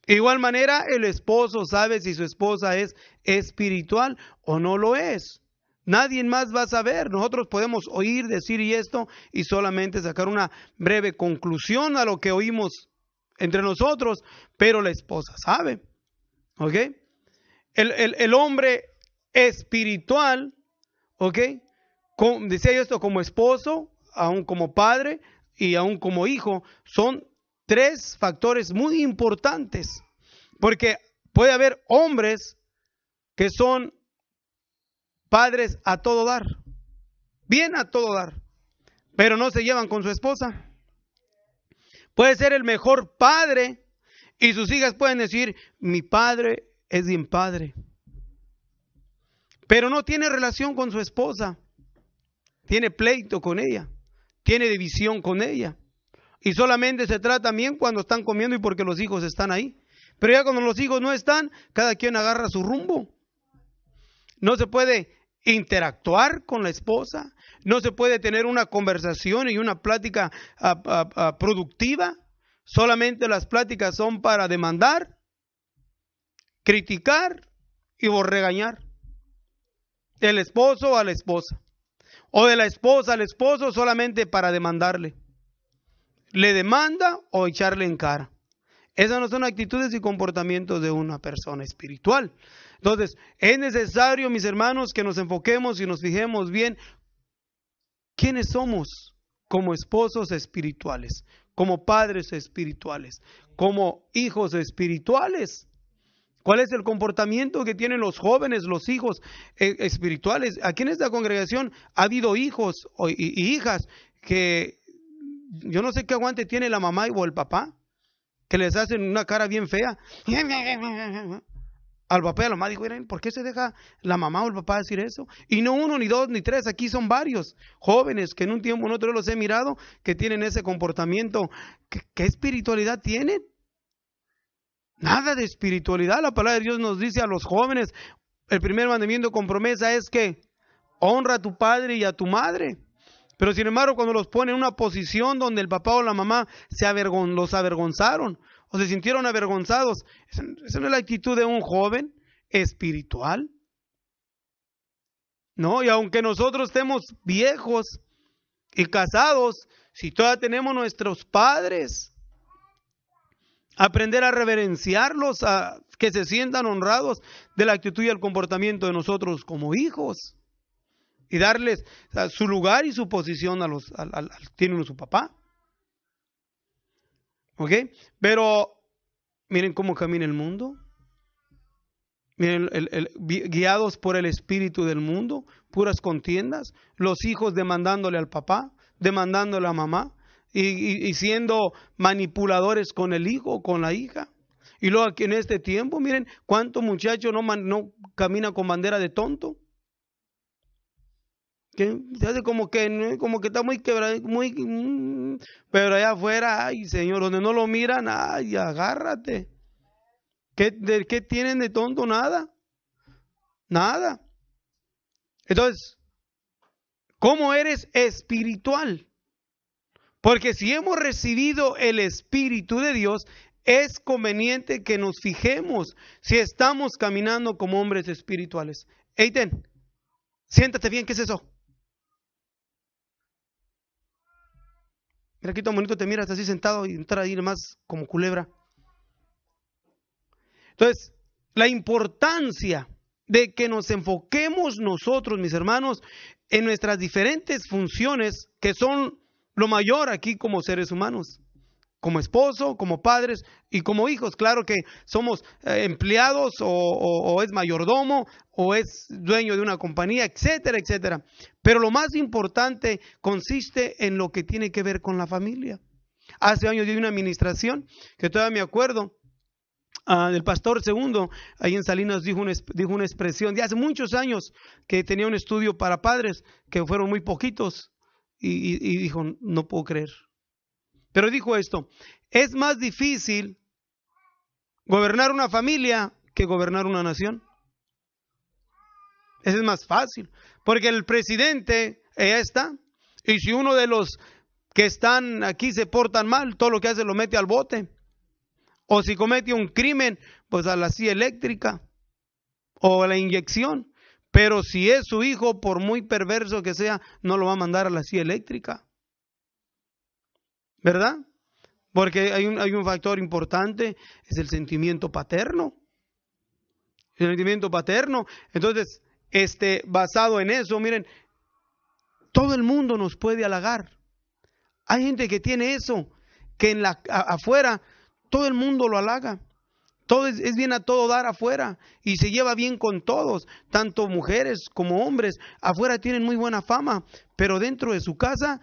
De igual manera, el esposo sabe si su esposa es espiritual o no lo es. Nadie más va a saber. Nosotros podemos oír, decir y esto y solamente sacar una breve conclusión a lo que oímos entre nosotros, pero la esposa sabe. ¿Ok? El hombre espiritual, ¿ok? Decía yo esto como esposo, aún como padre y aún como hijo, son tres factores muy importantes, porque puede haber hombres que son padres a todo dar, bien a todo dar, pero no se llevan con su esposa. Puede ser el mejor padre y sus hijas pueden decir, mi padre es bien padre, pero no tiene relación con su esposa, tiene pleito con ella, tiene división con ella. Y solamente se trata bien cuando están comiendo y porque los hijos están ahí. Pero ya cuando los hijos no están, cada quien agarra su rumbo. No se puede interactuar con la esposa. No se puede tener una conversación y una plática productiva. Solamente las pláticas son para demandar, criticar y regañar. Del esposo a la esposa. O de la esposa al esposo solamente para demandarle. Le demanda o echarle en cara. Esas no son actitudes y comportamientos de una persona espiritual. Entonces, es necesario, mis hermanos, que nos enfoquemos y nos fijemos bien quiénes somos como esposos espirituales, como padres espirituales, como hijos espirituales. ¿Cuál es el comportamiento que tienen los jóvenes, los hijos espirituales? Aquí en esta congregación ha habido hijos y hijas que yo no sé qué aguante tiene la mamá o el papá, que les hacen una cara bien fea. Al papá y a la mamá digo, ¿por qué se deja la mamá o el papá decir eso? Y no uno, ni dos, ni tres, aquí son varios jóvenes que en un tiempo o en otro los he mirado que tienen ese comportamiento. ¿Qué espiritualidad tienen? Nada de espiritualidad. La palabra de Dios nos dice a los jóvenes, el primer mandamiento con promesa es que honra a tu padre y a tu madre. Pero sin embargo, cuando los pone en una posición donde el papá o la mamá los avergonzaron o se sintieron avergonzados, esa no es la actitud de un joven espiritual. No, y aunque nosotros estemos viejos y casados, si todavía tenemos nuestros padres, Aprender a reverenciarlos, a que se sientan honrados de la actitud y el comportamiento de nosotros como hijos. Y darles su lugar y su posición tienen su papá. ¿Ok? Pero miren cómo camina el mundo. Miren, guiados por el espíritu del mundo, puras contiendas, los hijos demandándole al papá, demandándole a mamá, y siendo manipuladores con el hijo o con la hija. Y luego aquí en este tiempo, miren, cuánto muchacho no camina con bandera de tonto. Que se hace como que está muy quebrado, pero allá afuera, ay Señor, donde no lo miran, ay, agárrate. ¿Qué tienen de tonto? Nada. Nada. Entonces, ¿cómo eres espiritual? Porque si hemos recibido el Espíritu de Dios, es conveniente que nos fijemos si estamos caminando como hombres espirituales. Eiten, siéntate bien, ¿qué es eso? Mira aquí tan bonito te miras así sentado y entrar ahí nomás como culebra. Entonces, la importancia de que nos enfoquemos nosotros, mis hermanos, en nuestras diferentes funciones que son lo mayor aquí como seres humanos, como esposo, como padres y como hijos. Claro que somos empleados o es mayordomo o es dueño de una compañía, etcétera, etcétera. Pero lo más importante consiste en lo que tiene que ver con la familia. Hace años di una administración que todavía me acuerdo. El pastor Segundo, ahí en Salinas, dijo una expresión de hace muchos años que tenía un estudio para padres, que fueron muy poquitos, y dijo, no puedo creer. Pero dijo esto: es más difícil gobernar una familia que gobernar una nación. Eso es más fácil, porque el presidente ya está, y si uno de los que están aquí se portan mal, todo lo que hace lo mete al bote. O si comete un crimen, pues a la silla eléctrica o a la inyección. Pero si es su hijo, por muy perverso que sea, no lo va a mandar a la silla eléctrica. ¿Verdad? Porque hay un factor importante, es el sentimiento paterno. El sentimiento paterno. Entonces, basado en eso, miren, todo el mundo nos puede halagar. Hay gente que tiene eso, que afuera todo el mundo lo halaga. Todo es bien a todo dar afuera y se lleva bien con todos, tanto mujeres como hombres. Afuera tienen muy buena fama, pero dentro de su casa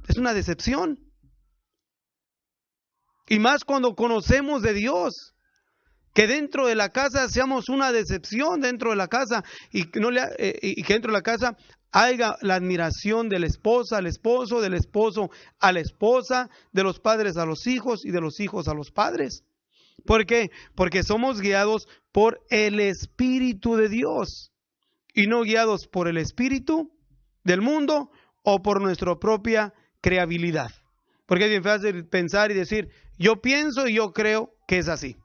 es una decepción. Y más cuando conocemos de Dios, que dentro de la casa seamos una decepción dentro de la casa y que dentro de la casa haya la admiración de la esposa al esposo, del esposo a la esposa, de los padres a los hijos y de los hijos a los padres. ¿Por qué? Porque somos guiados por el Espíritu de Dios y no guiados por el Espíritu del mundo o por nuestra propia creabilidad. Porque es bien fácil pensar y decir, yo pienso y yo creo que es así.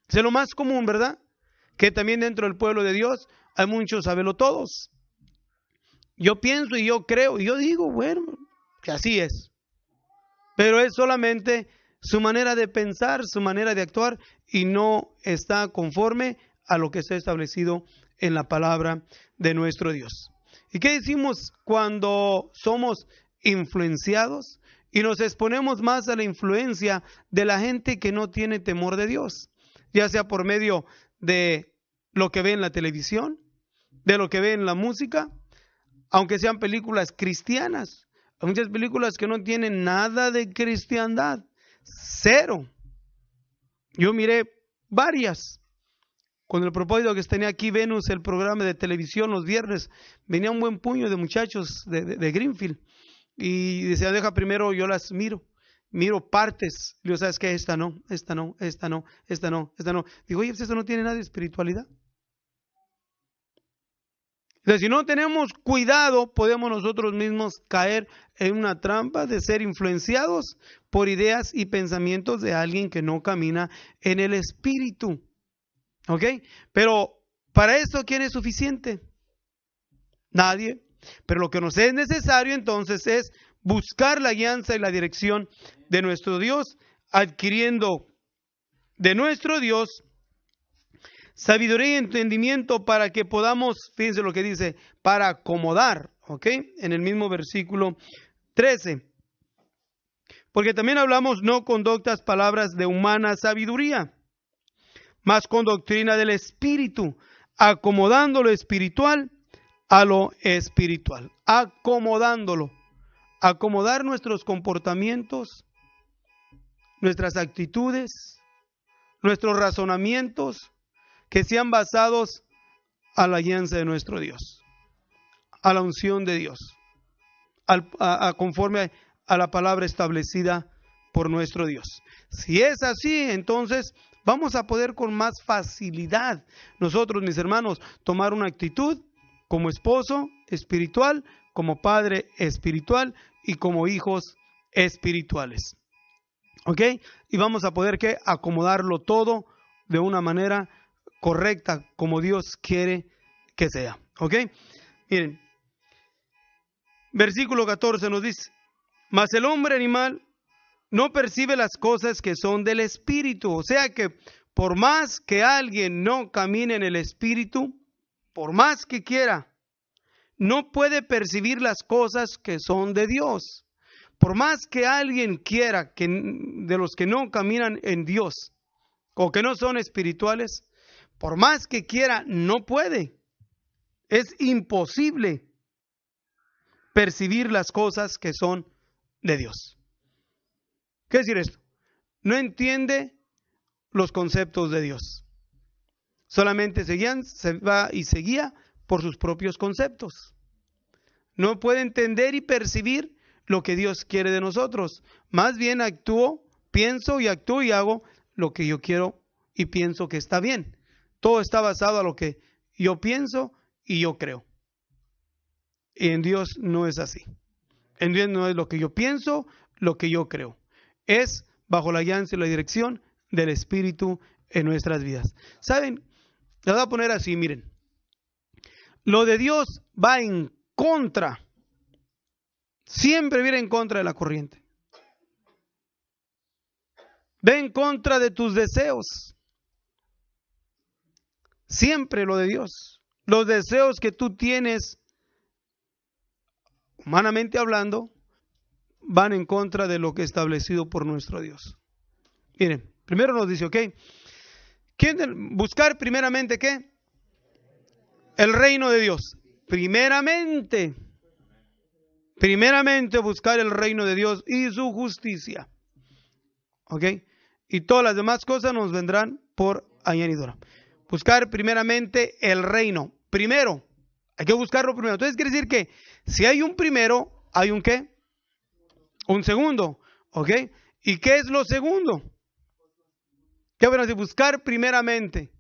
Es lo más común, ¿verdad? Que también dentro del pueblo de Dios hay muchos sabelotodos. Yo pienso y yo creo y yo digo, bueno, que así es. Pero es solamente su manera de pensar, su manera de actuar y no está conforme a lo que está establecido en la palabra de nuestro Dios. ¿Y qué decimos cuando somos influenciados y nos exponemos más a la influencia de la gente que no tiene temor de Dios? Ya sea por medio de lo que ve en la televisión, de lo que ve en la música, aunque sean películas cristianas. Hay muchas películas que no tienen nada de cristiandad, cero. Yo miré varias. Con el propósito que tenía aquí Venus, el programa de televisión los viernes, venía un buen puño de muchachos de Greenfield y decía, deja primero, yo las miro partes. Digo, ¿sabes qué? Esta no. Digo, oye, pues esto no tiene nada de espiritualidad. Entonces, si no tenemos cuidado, podemos nosotros mismos caer en una trampa de ser influenciados por ideas y pensamientos de alguien que no camina en el Espíritu. ¿Ok? Pero para eso, ¿quién es suficiente? Nadie. Pero lo que nos es necesario entonces es buscar la guianza y la dirección de nuestro Dios adquiriendo de nuestro Dios sabiduría y entendimiento para que podamos, fíjense lo que dice, para acomodar, ¿ok? En el mismo versículo 13. Porque también hablamos no con doctas palabras de humana sabiduría, mas con doctrina del Espíritu, acomodando lo espiritual a lo espiritual. Acomodándolo. Acomodar nuestros comportamientos, nuestras actitudes, nuestros razonamientos, que sean basados a la guianza de nuestro Dios, a la unción de Dios, conforme a la palabra establecida por nuestro Dios. Si es así, entonces vamos a poder con más facilidad nosotros, mis hermanos, tomar una actitud como esposo espiritual, como padre espiritual y como hijos espirituales. ¿Ok? Y vamos a poder acomodarlo todo de una manera correcta, como Dios quiere que sea. ¿Ok? Miren, versículo 14 nos dice: mas el hombre animal no percibe las cosas que son del Espíritu. O sea que por más que alguien no camine en el Espíritu, por más que quiera, no puede percibir las cosas que son de Dios. Por más que alguien quiera, de los que no caminan en Dios o que no son espirituales, por más que quiera, no puede. Es imposible percibir las cosas que son de Dios. ¿Qué decir esto? No entiende los conceptos de Dios. Solamente se va y se guía por sus propios conceptos. No puede entender y percibir lo que Dios quiere de nosotros. Más bien pienso y actúo y hago lo que yo quiero y pienso que está bien. Todo está basado a lo que yo pienso y yo creo. Y en Dios no es así. En Dios no es lo que yo pienso, lo que yo creo. Es bajo la guianza y la dirección del Espíritu en nuestras vidas. ¿Saben? Les voy a poner así, miren. Lo de Dios va en contra. Siempre viene en contra de la corriente. Ve en contra de tus deseos. Siempre lo de Dios. Los deseos que tú tienes, humanamente hablando, van en contra de lo que es establecido por nuestro Dios. Miren, primero nos dice, ¿ok? Buscar primeramente, ¿qué? El reino de Dios. Primeramente buscar el reino de Dios y su justicia. ¿Ok? Y todas las demás cosas nos vendrán por añadidura. Buscar primeramente el reino. Primero. Hay que buscarlo primero. Entonces quiere decir que si hay un primero, hay un ¿qué? Un segundo. ¿Ok? ¿Y qué es lo segundo? ¿Qué van a decir? Buscar primeramente.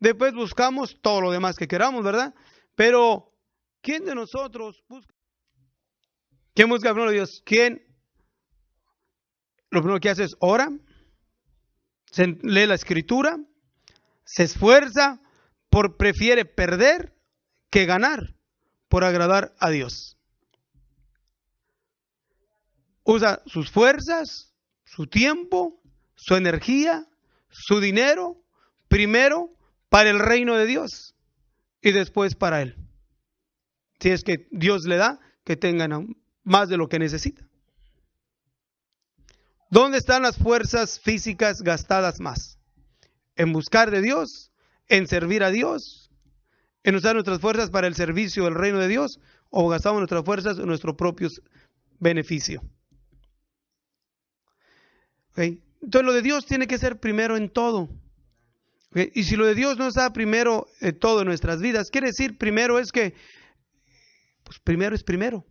Después buscamos todo lo demás que queramos, ¿verdad? Pero, ¿quién de nosotros busca? ¿Quién busca primero a Dios? ¿Quién? Lo primero que hace es ora, se lee la escritura, se esfuerza, prefiere perder que ganar por agradar a Dios. Usa sus fuerzas, su tiempo, su energía, su dinero, primero para el reino de Dios y después para Él. Si es que Dios le da, que tengan más de lo que necesita. ¿Dónde están las fuerzas físicas gastadas más? ¿En buscar de Dios? ¿En servir a Dios? ¿En usar nuestras fuerzas para el servicio del reino de Dios? ¿O gastamos nuestras fuerzas en nuestro propio beneficio? ¿Okay? Entonces lo de Dios tiene que ser primero en todo. ¿Okay? Y si lo de Dios no está primero en todo en nuestras vidas, quiere decir primero es que, pues primero es primero.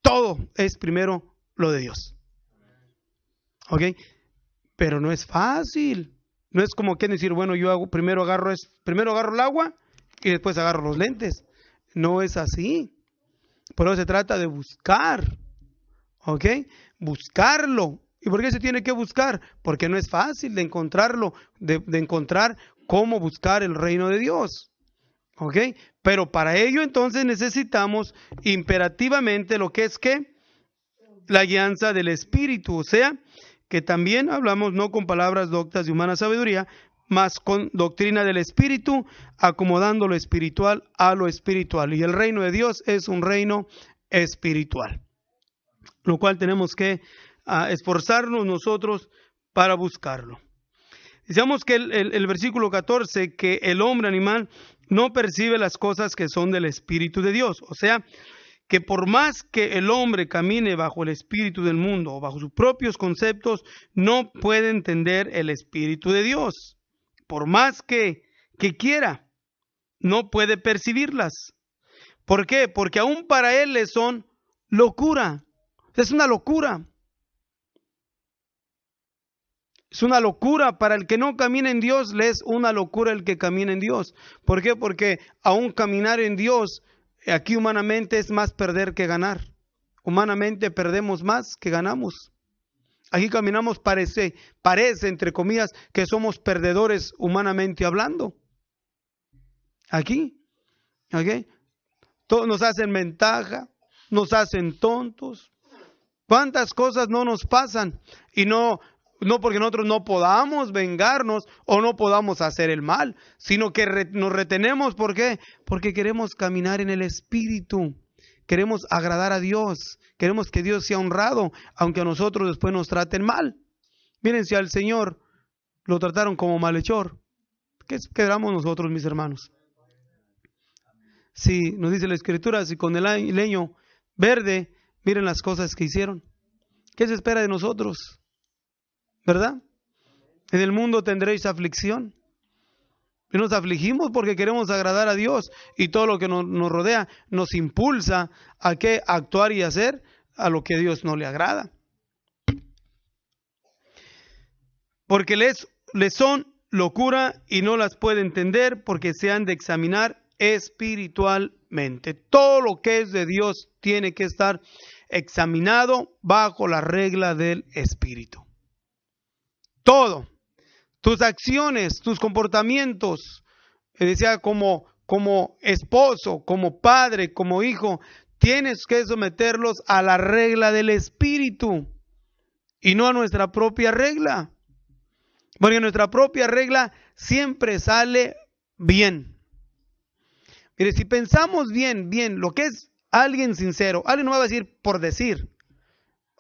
Todo es primero lo de Dios. ¿Ok? Pero no es fácil. No es como que decir, bueno, primero agarro el agua y después agarro los lentes. No es así. Por eso se trata de buscar. ¿Ok? Buscarlo. ¿Y por qué se tiene que buscar? Porque no es fácil de encontrarlo, de encontrar cómo buscar el reino de Dios. ¿Ok? Pero para ello entonces necesitamos imperativamente lo que es que la guianza del Espíritu, o sea, que también hablamos no con palabras doctas de humana sabiduría, mas con doctrina del Espíritu, acomodando lo espiritual a lo espiritual. Y el reino de Dios es un reino espiritual, lo cual tenemos que esforzarnos nosotros para buscarlo. Decíamos que el versículo 14, que el hombre animal no percibe las cosas que son del Espíritu de Dios. O sea, que por más que el hombre camine bajo el espíritu del mundo o bajo sus propios conceptos, no puede entender el Espíritu de Dios. Por más que quiera, no puede percibirlas. ¿Por qué? Porque aún para él le son locura. Es una locura. Es una locura para el que no camina en Dios, le es una locura el que camina en Dios. ¿Por qué? Porque aún caminar en Dios, aquí humanamente es más perder que ganar. Humanamente perdemos más que ganamos. Aquí caminamos, parece entre comillas, que somos perdedores humanamente hablando. Aquí, ¿ok? Todos nos hacen ventaja, nos hacen tontos. ¿Cuántas cosas no nos pasan? Y no porque nosotros no podamos vengarnos o no podamos hacer el mal, sino que nos retenemos. ¿Por qué? Porque queremos caminar en el Espíritu. Queremos agradar a Dios. Queremos que Dios sea honrado, aunque a nosotros después nos traten mal. Miren, si al Señor lo trataron como malhechor, ¿qué esperamos nosotros, mis hermanos? Si nos dice la Escritura, si con el leño verde, miren las cosas que hicieron. ¿Qué se espera de nosotros? ¿Verdad? En el mundo tendréis aflicción. Y nos afligimos porque queremos agradar a Dios, y todo lo que nos rodea nos impulsa a que actuar y hacer a lo que a Dios no le agrada. Porque les son locura y no las puede entender, porque se han de examinar espiritualmente. Todo lo que es de Dios tiene que estar examinado bajo la regla del Espíritu. Todo. Tus acciones, tus comportamientos, decía, como esposo, como padre, como hijo, tienes que someterlos a la regla del Espíritu y no a nuestra propia regla. Porque nuestra propia regla siempre sale bien. Mire, si pensamos bien, lo que es alguien sincero, alguien no va a decir por decir,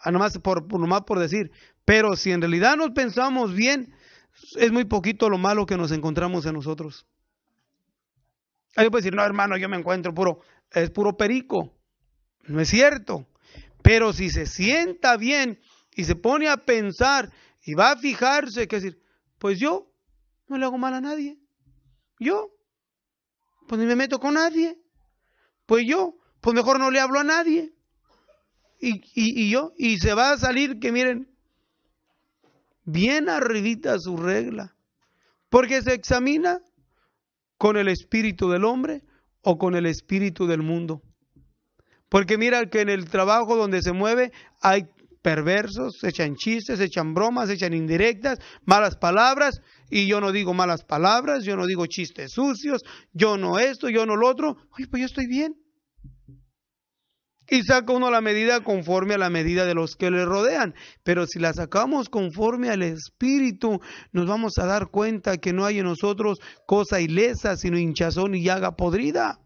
nomás por decir, pero si en realidad nos pensamos bien, es muy poquito lo malo que nos encontramos en nosotros. Alguien puede decir, no, hermano, yo me encuentro es puro perico. No es cierto. Pero si se sienta bien y se pone a pensar y va a fijarse, que decir, pues yo no le hago mal a nadie. Yo, pues ni me meto con nadie. Pues yo, pues mejor no le hablo a nadie. Y se va a salir que miren, bien arribita su regla, porque se examina con el espíritu del hombre o con el espíritu del mundo. Porque mira que en el trabajo donde se mueve hay perversos, se echan chistes, se echan bromas, se echan indirectas, malas palabras, y yo no digo malas palabras, yo no digo chistes sucios, yo no esto, yo no lo otro. Oye, pues yo estoy bien. Y saca uno la medida conforme a la medida de los que le rodean. Pero si la sacamos conforme al Espíritu, nos vamos a dar cuenta que no hay en nosotros cosa ilesa, sino hinchazón y llaga podrida.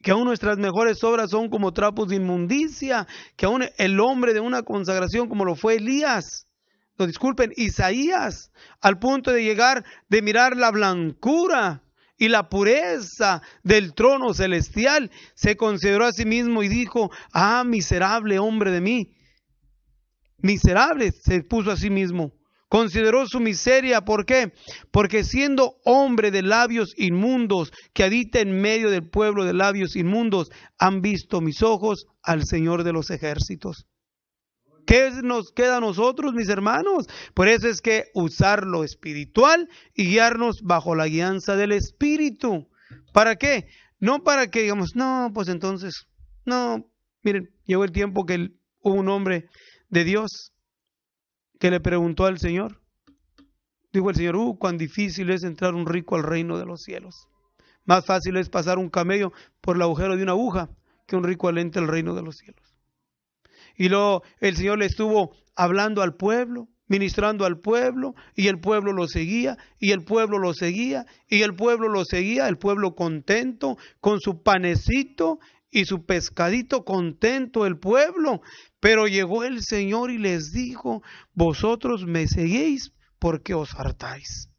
Que aún nuestras mejores obras son como trapos de inmundicia. Que aún el hombre de una consagración como lo fue Isaías, al punto de llegar de mirar la blancura y la pureza del trono celestial, se consideró a sí mismo y dijo, miserable hombre de mí. Miserable se puso a sí mismo. Consideró su miseria. ¿Por qué? Porque siendo hombre de labios inmundos, que habita en medio del pueblo de labios inmundos, han visto mis ojos al Señor de los ejércitos. ¿Qué nos queda a nosotros, mis hermanos? Por eso es que usar lo espiritual y guiarnos bajo la guianza del Espíritu. ¿Para qué? No para que digamos, no, pues entonces, no. Miren, llegó el tiempo que hubo un hombre de Dios que le preguntó al Señor. Dijo el Señor, cuán difícil es entrar un rico al reino de los cielos. Más fácil es pasar un camello por el agujero de una aguja que un rico entre al reino de los cielos. Y luego el Señor le estuvo hablando al pueblo, ministrando al pueblo, y el pueblo lo seguía, y el pueblo lo seguía, y el pueblo lo seguía, el pueblo contento, con su panecito y su pescadito, contento el pueblo. Pero llegó el Señor y les dijo: vosotros me seguís porque os hartáis.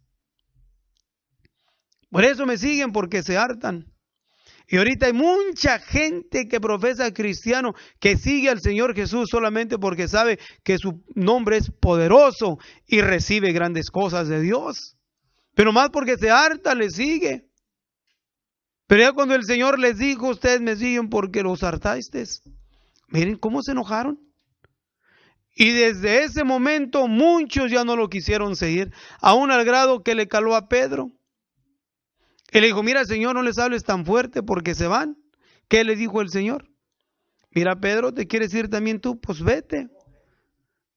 Por eso me siguen, porque se hartan. Y ahorita hay mucha gente que profesa cristiano, que sigue al Señor Jesús solamente porque sabe que su nombre es poderoso y recibe grandes cosas de Dios. Pero más porque se harta, le sigue. Pero ya cuando el Señor les dijo: ustedes me siguen porque los hartasteis, miren cómo se enojaron. Y desde ese momento muchos ya no lo quisieron seguir, aún al grado que le caló a Pedro. Él le dijo: mira, Señor, no les hables tan fuerte porque se van. ¿Qué le dijo el Señor? Mira, Pedro, ¿te quieres ir también tú? Pues vete.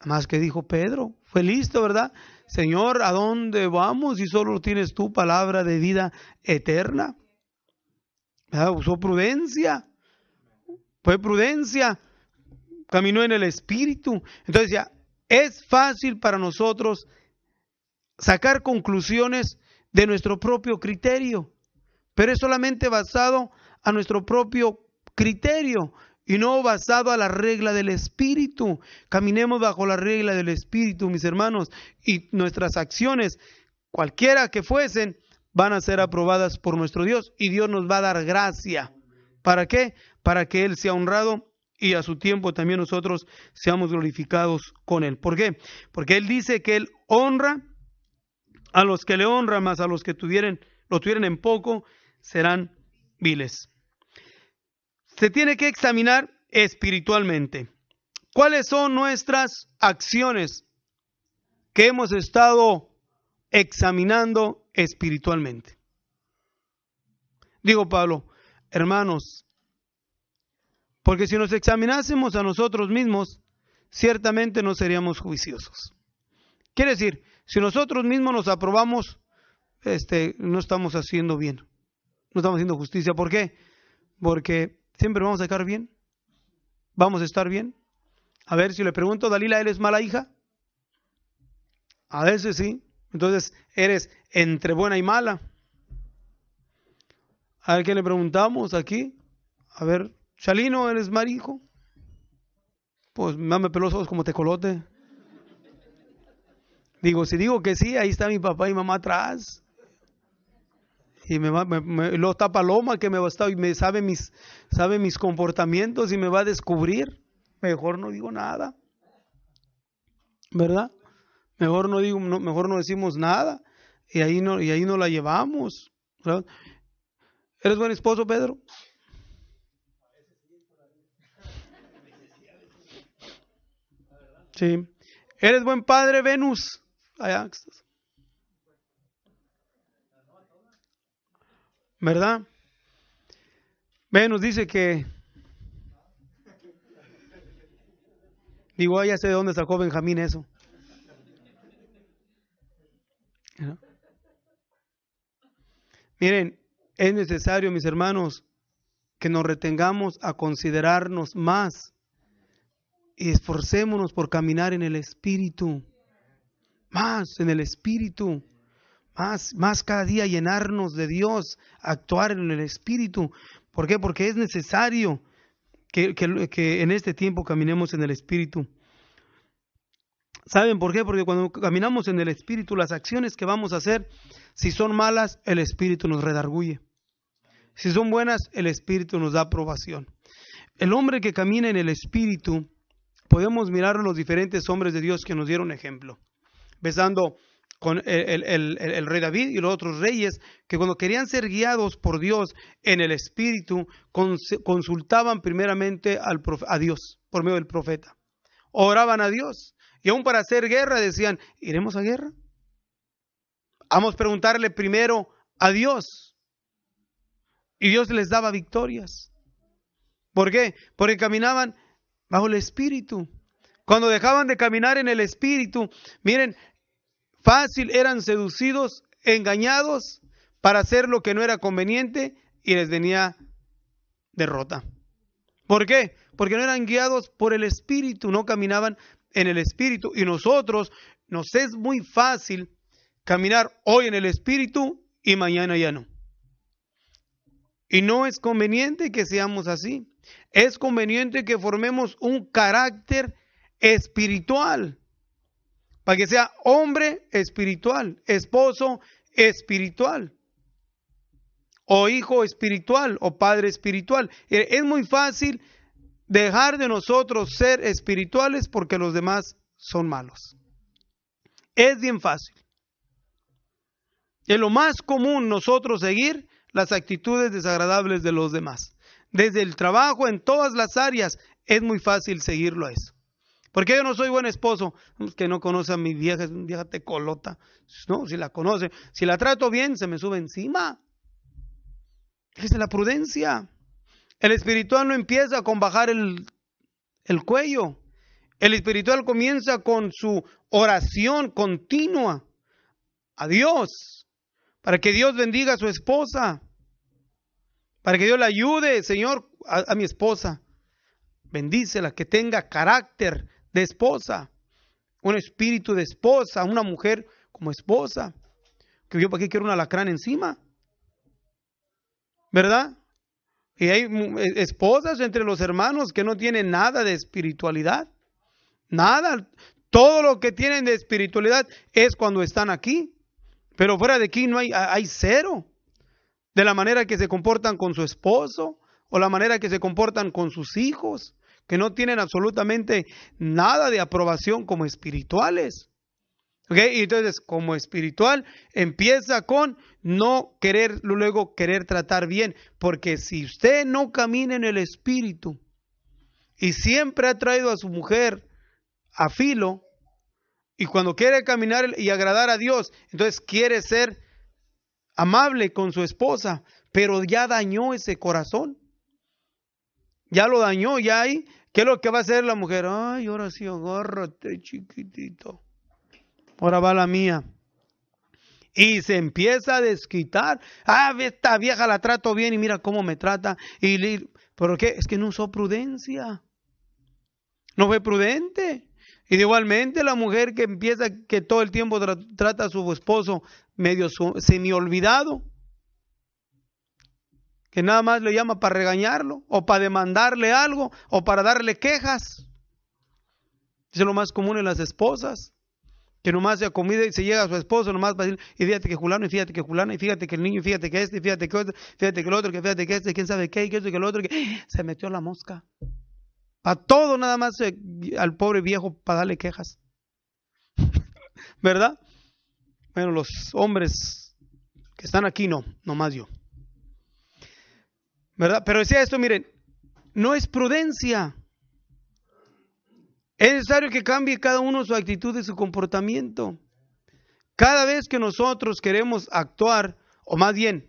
Más que dijo Pedro, fue listo, ¿verdad? Señor, ¿a dónde vamos si solo tienes tu palabra de vida eterna? Usó prudencia, fue prudencia, caminó en el Espíritu. Entonces ya es fácil para nosotros sacar conclusiones de nuestro propio criterio, pero es solamente basado a nuestro propio criterio y no basado a la regla del Espíritu. Caminemos bajo la regla del Espíritu, mis hermanos, y nuestras acciones, cualquiera que fuesen, van a ser aprobadas por nuestro Dios, y Dios nos va a dar gracia. ¿Para qué? Para que Él sea honrado y a su tiempo también nosotros seamos glorificados con Él. ¿Por qué? Porque Él dice que Él honra a los que le honran, más a los que lo tuvieran en poco, serán viles. Se tiene que examinar espiritualmente. ¿Cuáles son nuestras acciones que hemos estado examinando espiritualmente? Digo, Pablo, hermanos, porque si nos examinásemos a nosotros mismos, ciertamente no seríamos juiciosos. Quiere decir, si nosotros mismos nos aprobamos, no estamos haciendo bien, no estamos haciendo justicia. ¿Por qué? Porque siempre vamos a estar bien, vamos a estar bien. A ver, si le pregunto: Dalila, ¿eres mala hija? A veces sí. Entonces eres entre buena y mala. A ver, ¿qué le preguntamos aquí? A ver, Chalino, ¿eres mal hijo? Pues me peló los ojos como tecolote. Digo, si digo que sí, ahí está mi papá y mamá atrás. Y luego está Paloma, que sabe mis comportamientos y me va a descubrir. Mejor no digo nada, ¿verdad? Mejor no decimos nada, y ahí no la llevamos, ¿verdad? ¿Eres buen esposo, Pedro? Sí. ¿Eres buen padre, Venus? Allá. ¿Verdad? Venus dice que... Digo, ya sé de dónde sacó Benjamín eso. ¿No? Miren, es necesario, mis hermanos, que nos retengamos a considerarnos más y esforcémonos por caminar en el Espíritu, más en el Espíritu, más cada día llenarnos de Dios, actuar en el Espíritu. ¿Por qué? Porque es necesario que en este tiempo caminemos en el Espíritu. ¿Saben por qué? Porque cuando caminamos en el Espíritu, las acciones que vamos a hacer, si son malas, el Espíritu nos redarguye. Si son buenas, el Espíritu nos da aprobación. El hombre que camina en el Espíritu, podemos mirar a los diferentes hombres de Dios que nos dieron ejemplo. Empezando con el rey David y los otros reyes, que cuando querían ser guiados por Dios en el Espíritu, consultaban primeramente a Dios por medio del profeta. Oraban a Dios. Y aún para hacer guerra decían: ¿iremos a guerra? Vamos a preguntarle primero a Dios. Y Dios les daba victorias. ¿Por qué? Porque caminaban bajo el Espíritu. Cuando dejaban de caminar en el Espíritu, miren, fácil eran seducidos, engañados para hacer lo que no era conveniente, y les venía derrota. ¿Por qué? porque no eran guiados por el Espíritu, no caminaban en el Espíritu. Y nosotros, nos es muy fácil caminar hoy en el Espíritu y mañana ya no. Y no es conveniente que seamos así. Es conveniente que formemos un carácter espiritual, para que sea hombre espiritual, esposo espiritual, o hijo espiritual, o padre espiritual. Es muy fácil dejar de nosotros ser espirituales porque los demás son malos. Es bien fácil. Es lo más común nosotros seguir las actitudes desagradables de los demás. Desde el trabajo, en todas las áreas, es muy fácil seguirlo a eso. ¿Por qué yo no soy buen esposo? Es que no conoce a mi vieja, es una vieja tecolota. No, si la conoce, si la trato bien, se me sube encima. Esa es la prudencia. El espiritual no empieza con bajar el cuello. El espiritual comienza con su oración continua a Dios, para que Dios bendiga a su esposa, para que Dios le ayude, Señor, a mi esposa. Bendícela, que tenga carácter de esposa, un espíritu de esposa, una mujer como esposa. Que yo para qué quiero un alacrán encima, ¿verdad? Y hay esposas entre los hermanos que no tienen nada de espiritualidad, nada. Todo lo que tienen de espiritualidad es cuando están aquí, pero fuera de aquí no hay cero. De la manera que se comportan con su esposo, o la manera que se comportan con sus hijos, que no tienen absolutamente nada de aprobación como espirituales. ¿Okay? Y entonces, como espiritual, empieza con no querer, luego querer tratar bien, porque si usted no camina en el espíritu y siempre ha traído a su mujer a filo, y cuando quiere caminar y agradar a Dios, entonces quiere ser amable con su esposa, pero ya dañó ese corazón. Ya lo dañó, ya hay. ¿Qué es lo que va a hacer la mujer? Ay, ahora sí, agárrate, chiquitito. Ahora va la mía. Y se empieza a desquitar. Ah, esta vieja la trato bien y mira cómo me trata. ¿Pero qué? Es que no usó prudencia. No fue prudente. Y igualmente la mujer que empieza, que todo el tiempo trata a su esposo medio semi-olvidado, que nada más le llama para regañarlo, o para demandarle algo, o para darle quejas. Eso es lo más común en las esposas, que nomás se comida y se llega a su esposo, nomás para decir, y fíjate que fulano, y fíjate que fulana, y fíjate que el niño, y fíjate que este, y fíjate que otro, fíjate que el otro, que fíjate que este, quién sabe qué, y que esto, y que el otro, que se metió la mosca. Para todo nada más al pobre viejo para darle quejas. ¿Verdad? Bueno, los hombres que están aquí no más yo. ¿Verdad? Pero decía esto, miren, no es prudencia. Es necesario que cambie cada uno su actitud y su comportamiento. Cada vez que nosotros queremos actuar, o más bien,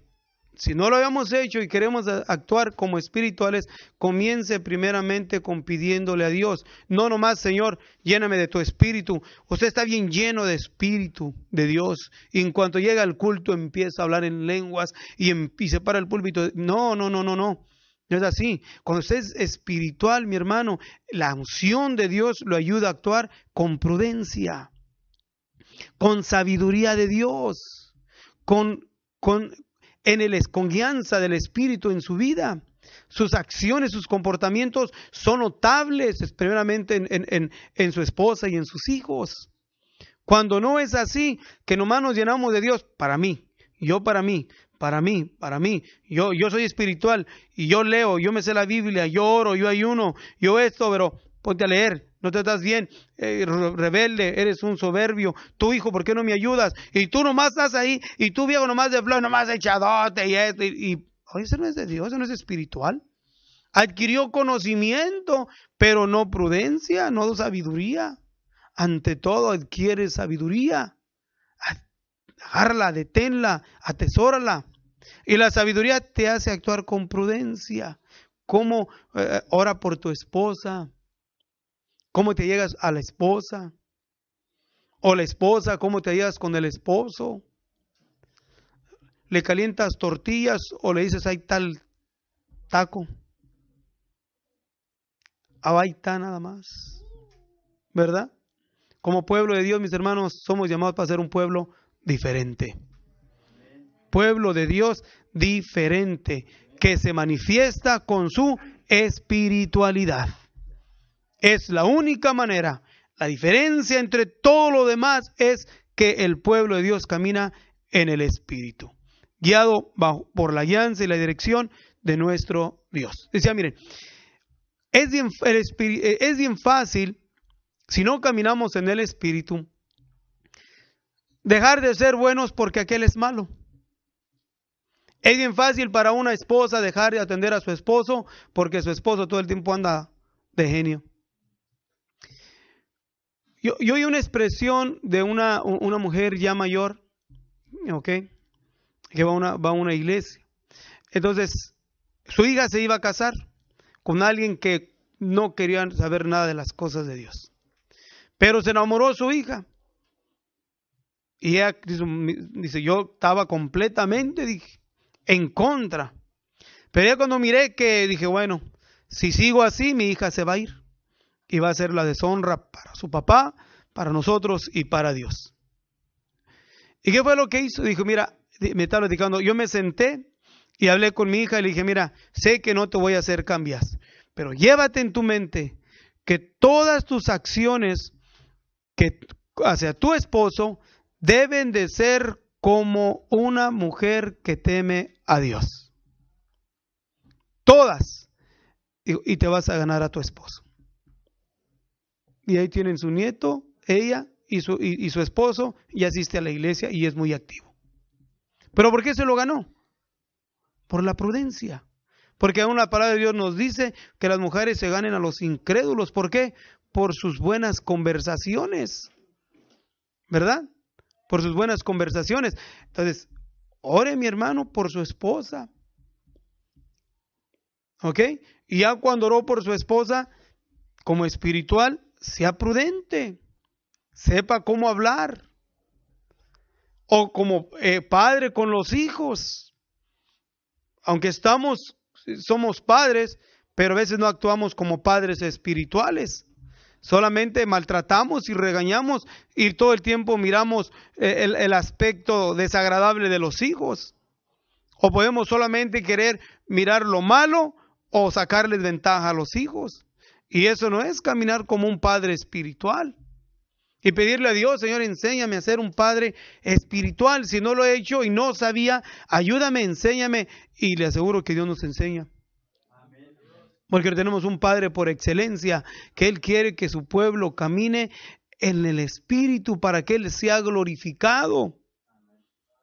si no lo habíamos hecho y queremos actuar como espirituales, comience primeramente con pidiéndole a Dios. No nomás, Señor, lléname de tu espíritu. Usted está bien lleno de espíritu de Dios. Y en cuanto llega al culto empieza a hablar en lenguas y se para el púlpito. No. No es así. Cuando usted es espiritual, mi hermano, la unción de Dios lo ayuda a actuar con prudencia, con sabiduría de Dios, con guianza del Espíritu en su vida. Sus acciones, sus comportamientos son notables, primeramente en su esposa y en sus hijos. Cuando no es así, que nomás nos llenamos de Dios, para mí, yo para mí, yo soy espiritual y yo leo, yo me sé la Biblia, yo oro, yo ayuno, yo esto, pero ponte a leer. No te estás bien, rebelde, eres un soberbio. Tu hijo, ¿por qué no me ayudas? Y tú nomás estás ahí, y tú viejo nomás de flow, nomás echadote y esto. Oye, eso no es de Dios, eso no es espiritual. Adquirió conocimiento, pero no prudencia, no sabiduría. Ante todo adquiere sabiduría. Agárrala, deténla, atesórala. Y la sabiduría te hace actuar con prudencia. ¿Cómo ora por tu esposa? ¿Cómo te llegas a la esposa? O la esposa, ¿cómo te llegas con el esposo? ¿Le calientas tortillas o le dices hay tal taco? ahí está nada más, ¿verdad? Como pueblo de Dios, mis hermanos, somos llamados para ser un pueblo diferente. Pueblo de Dios diferente, que se manifiesta con su espiritualidad. Es la única manera. La diferencia entre todo lo demás es que el pueblo de Dios camina en el Espíritu, guiado por la guianza y la dirección de nuestro Dios. Decía, miren, es bien fácil, si no caminamos en el Espíritu, dejar de ser buenos porque aquel es malo. Es bien fácil para una esposa dejar de atender a su esposo porque su esposo todo el tiempo anda de genio. Yo oí una expresión de una mujer ya mayor, ¿ok? Que va a una iglesia. Entonces, su hija se iba a casar con alguien que no quería saber nada de las cosas de Dios. Pero se enamoró su hija. Y ella dice, yo estaba completamente, en contra. Pero ya cuando miré que dije, bueno, si sigo así, mi hija se va a ir. Y va a ser la deshonra para su papá, para nosotros y para Dios. ¿Y qué fue lo que hizo? Dijo, mira, me estaba platicando, yo me senté y hablé con mi hija y le dije, mira, sé que no te voy a hacer cambiar, pero llévate en tu mente que todas tus acciones que hacia tu esposo deben de ser como una mujer que teme a Dios. Todas. Y te vas a ganar a tu esposo. Y ahí tienen su nieto, ella y su esposo, y asiste a la iglesia y es muy activo. ¿Pero por qué se lo ganó? Por la prudencia. Porque aún la palabra de Dios nos dice que las mujeres se ganen a los incrédulos. ¿Por qué? Por sus buenas conversaciones. ¿Verdad? Por sus buenas conversaciones. Entonces, ore mi hermano por su esposa. ¿Ok? Y ya cuando oró por su esposa, como espiritual, sea prudente. Sepa cómo hablar. O como padre con los hijos. Aunque somos padres, pero a veces no actuamos como padres espirituales. Solamente maltratamos y regañamos y todo el tiempo miramos el aspecto desagradable de los hijos. O podemos solamente querer mirar lo malo o sacarles ventaja a los hijos. Y eso no es caminar como un padre espiritual. Y pedirle a Dios, Señor, enséñame a ser un padre espiritual. Si no lo he hecho y no sabía, ayúdame, enséñame. Y le aseguro que Dios nos enseña. Porque tenemos un Padre por excelencia, que Él quiere que su pueblo camine en el Espíritu para que Él sea glorificado.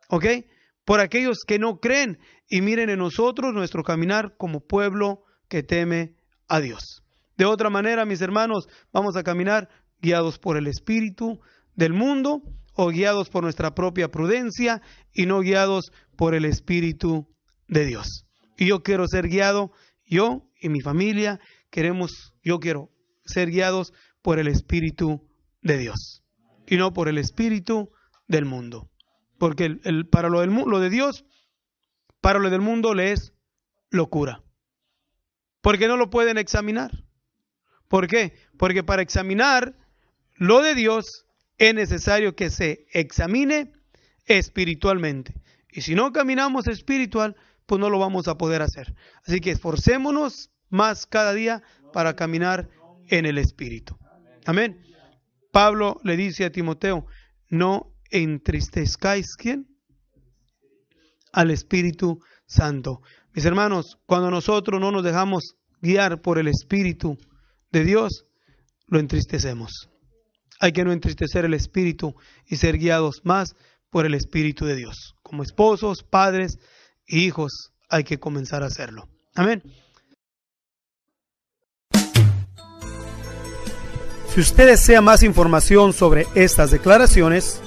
¿Ok? Por aquellos que no creen y miren en nosotros nuestro caminar como pueblo que teme a Dios. De otra manera, mis hermanos, vamos a caminar guiados por el espíritu del mundo o guiados por nuestra propia prudencia y no guiados por el Espíritu de Dios. Y yo quiero ser guiado, yo y mi familia yo quiero ser guiados por el Espíritu de Dios y no por el espíritu del mundo. Porque para lo de Dios, para lo del mundo le es locura. Porque no lo pueden examinar. ¿Por qué? Porque para examinar lo de Dios es necesario que se examine espiritualmente. Y si no caminamos espiritual, pues no lo vamos a poder hacer. Así que esforcémonos más cada día para caminar en el Espíritu. Amén. Pablo le dice a Timoteo, no entristezcáis, ¿quién? Al Espíritu Santo. Mis hermanos, cuando nosotros no nos dejamos guiar por el Espíritu de Dios, lo entristecemos. Hay que no entristecer el Espíritu y ser guiados más por el Espíritu de Dios. Como esposos, padres e hijos hay que comenzar a hacerlo. Amén. Si usted desea más información sobre estas declaraciones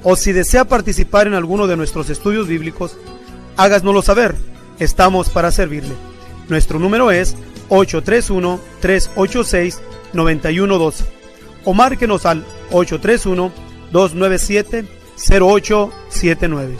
o si desea participar en alguno de nuestros estudios bíblicos, háganoslo saber. Estamos para servirle. Nuestro número es 831-386-9112 o márquenos al 831-297-0879.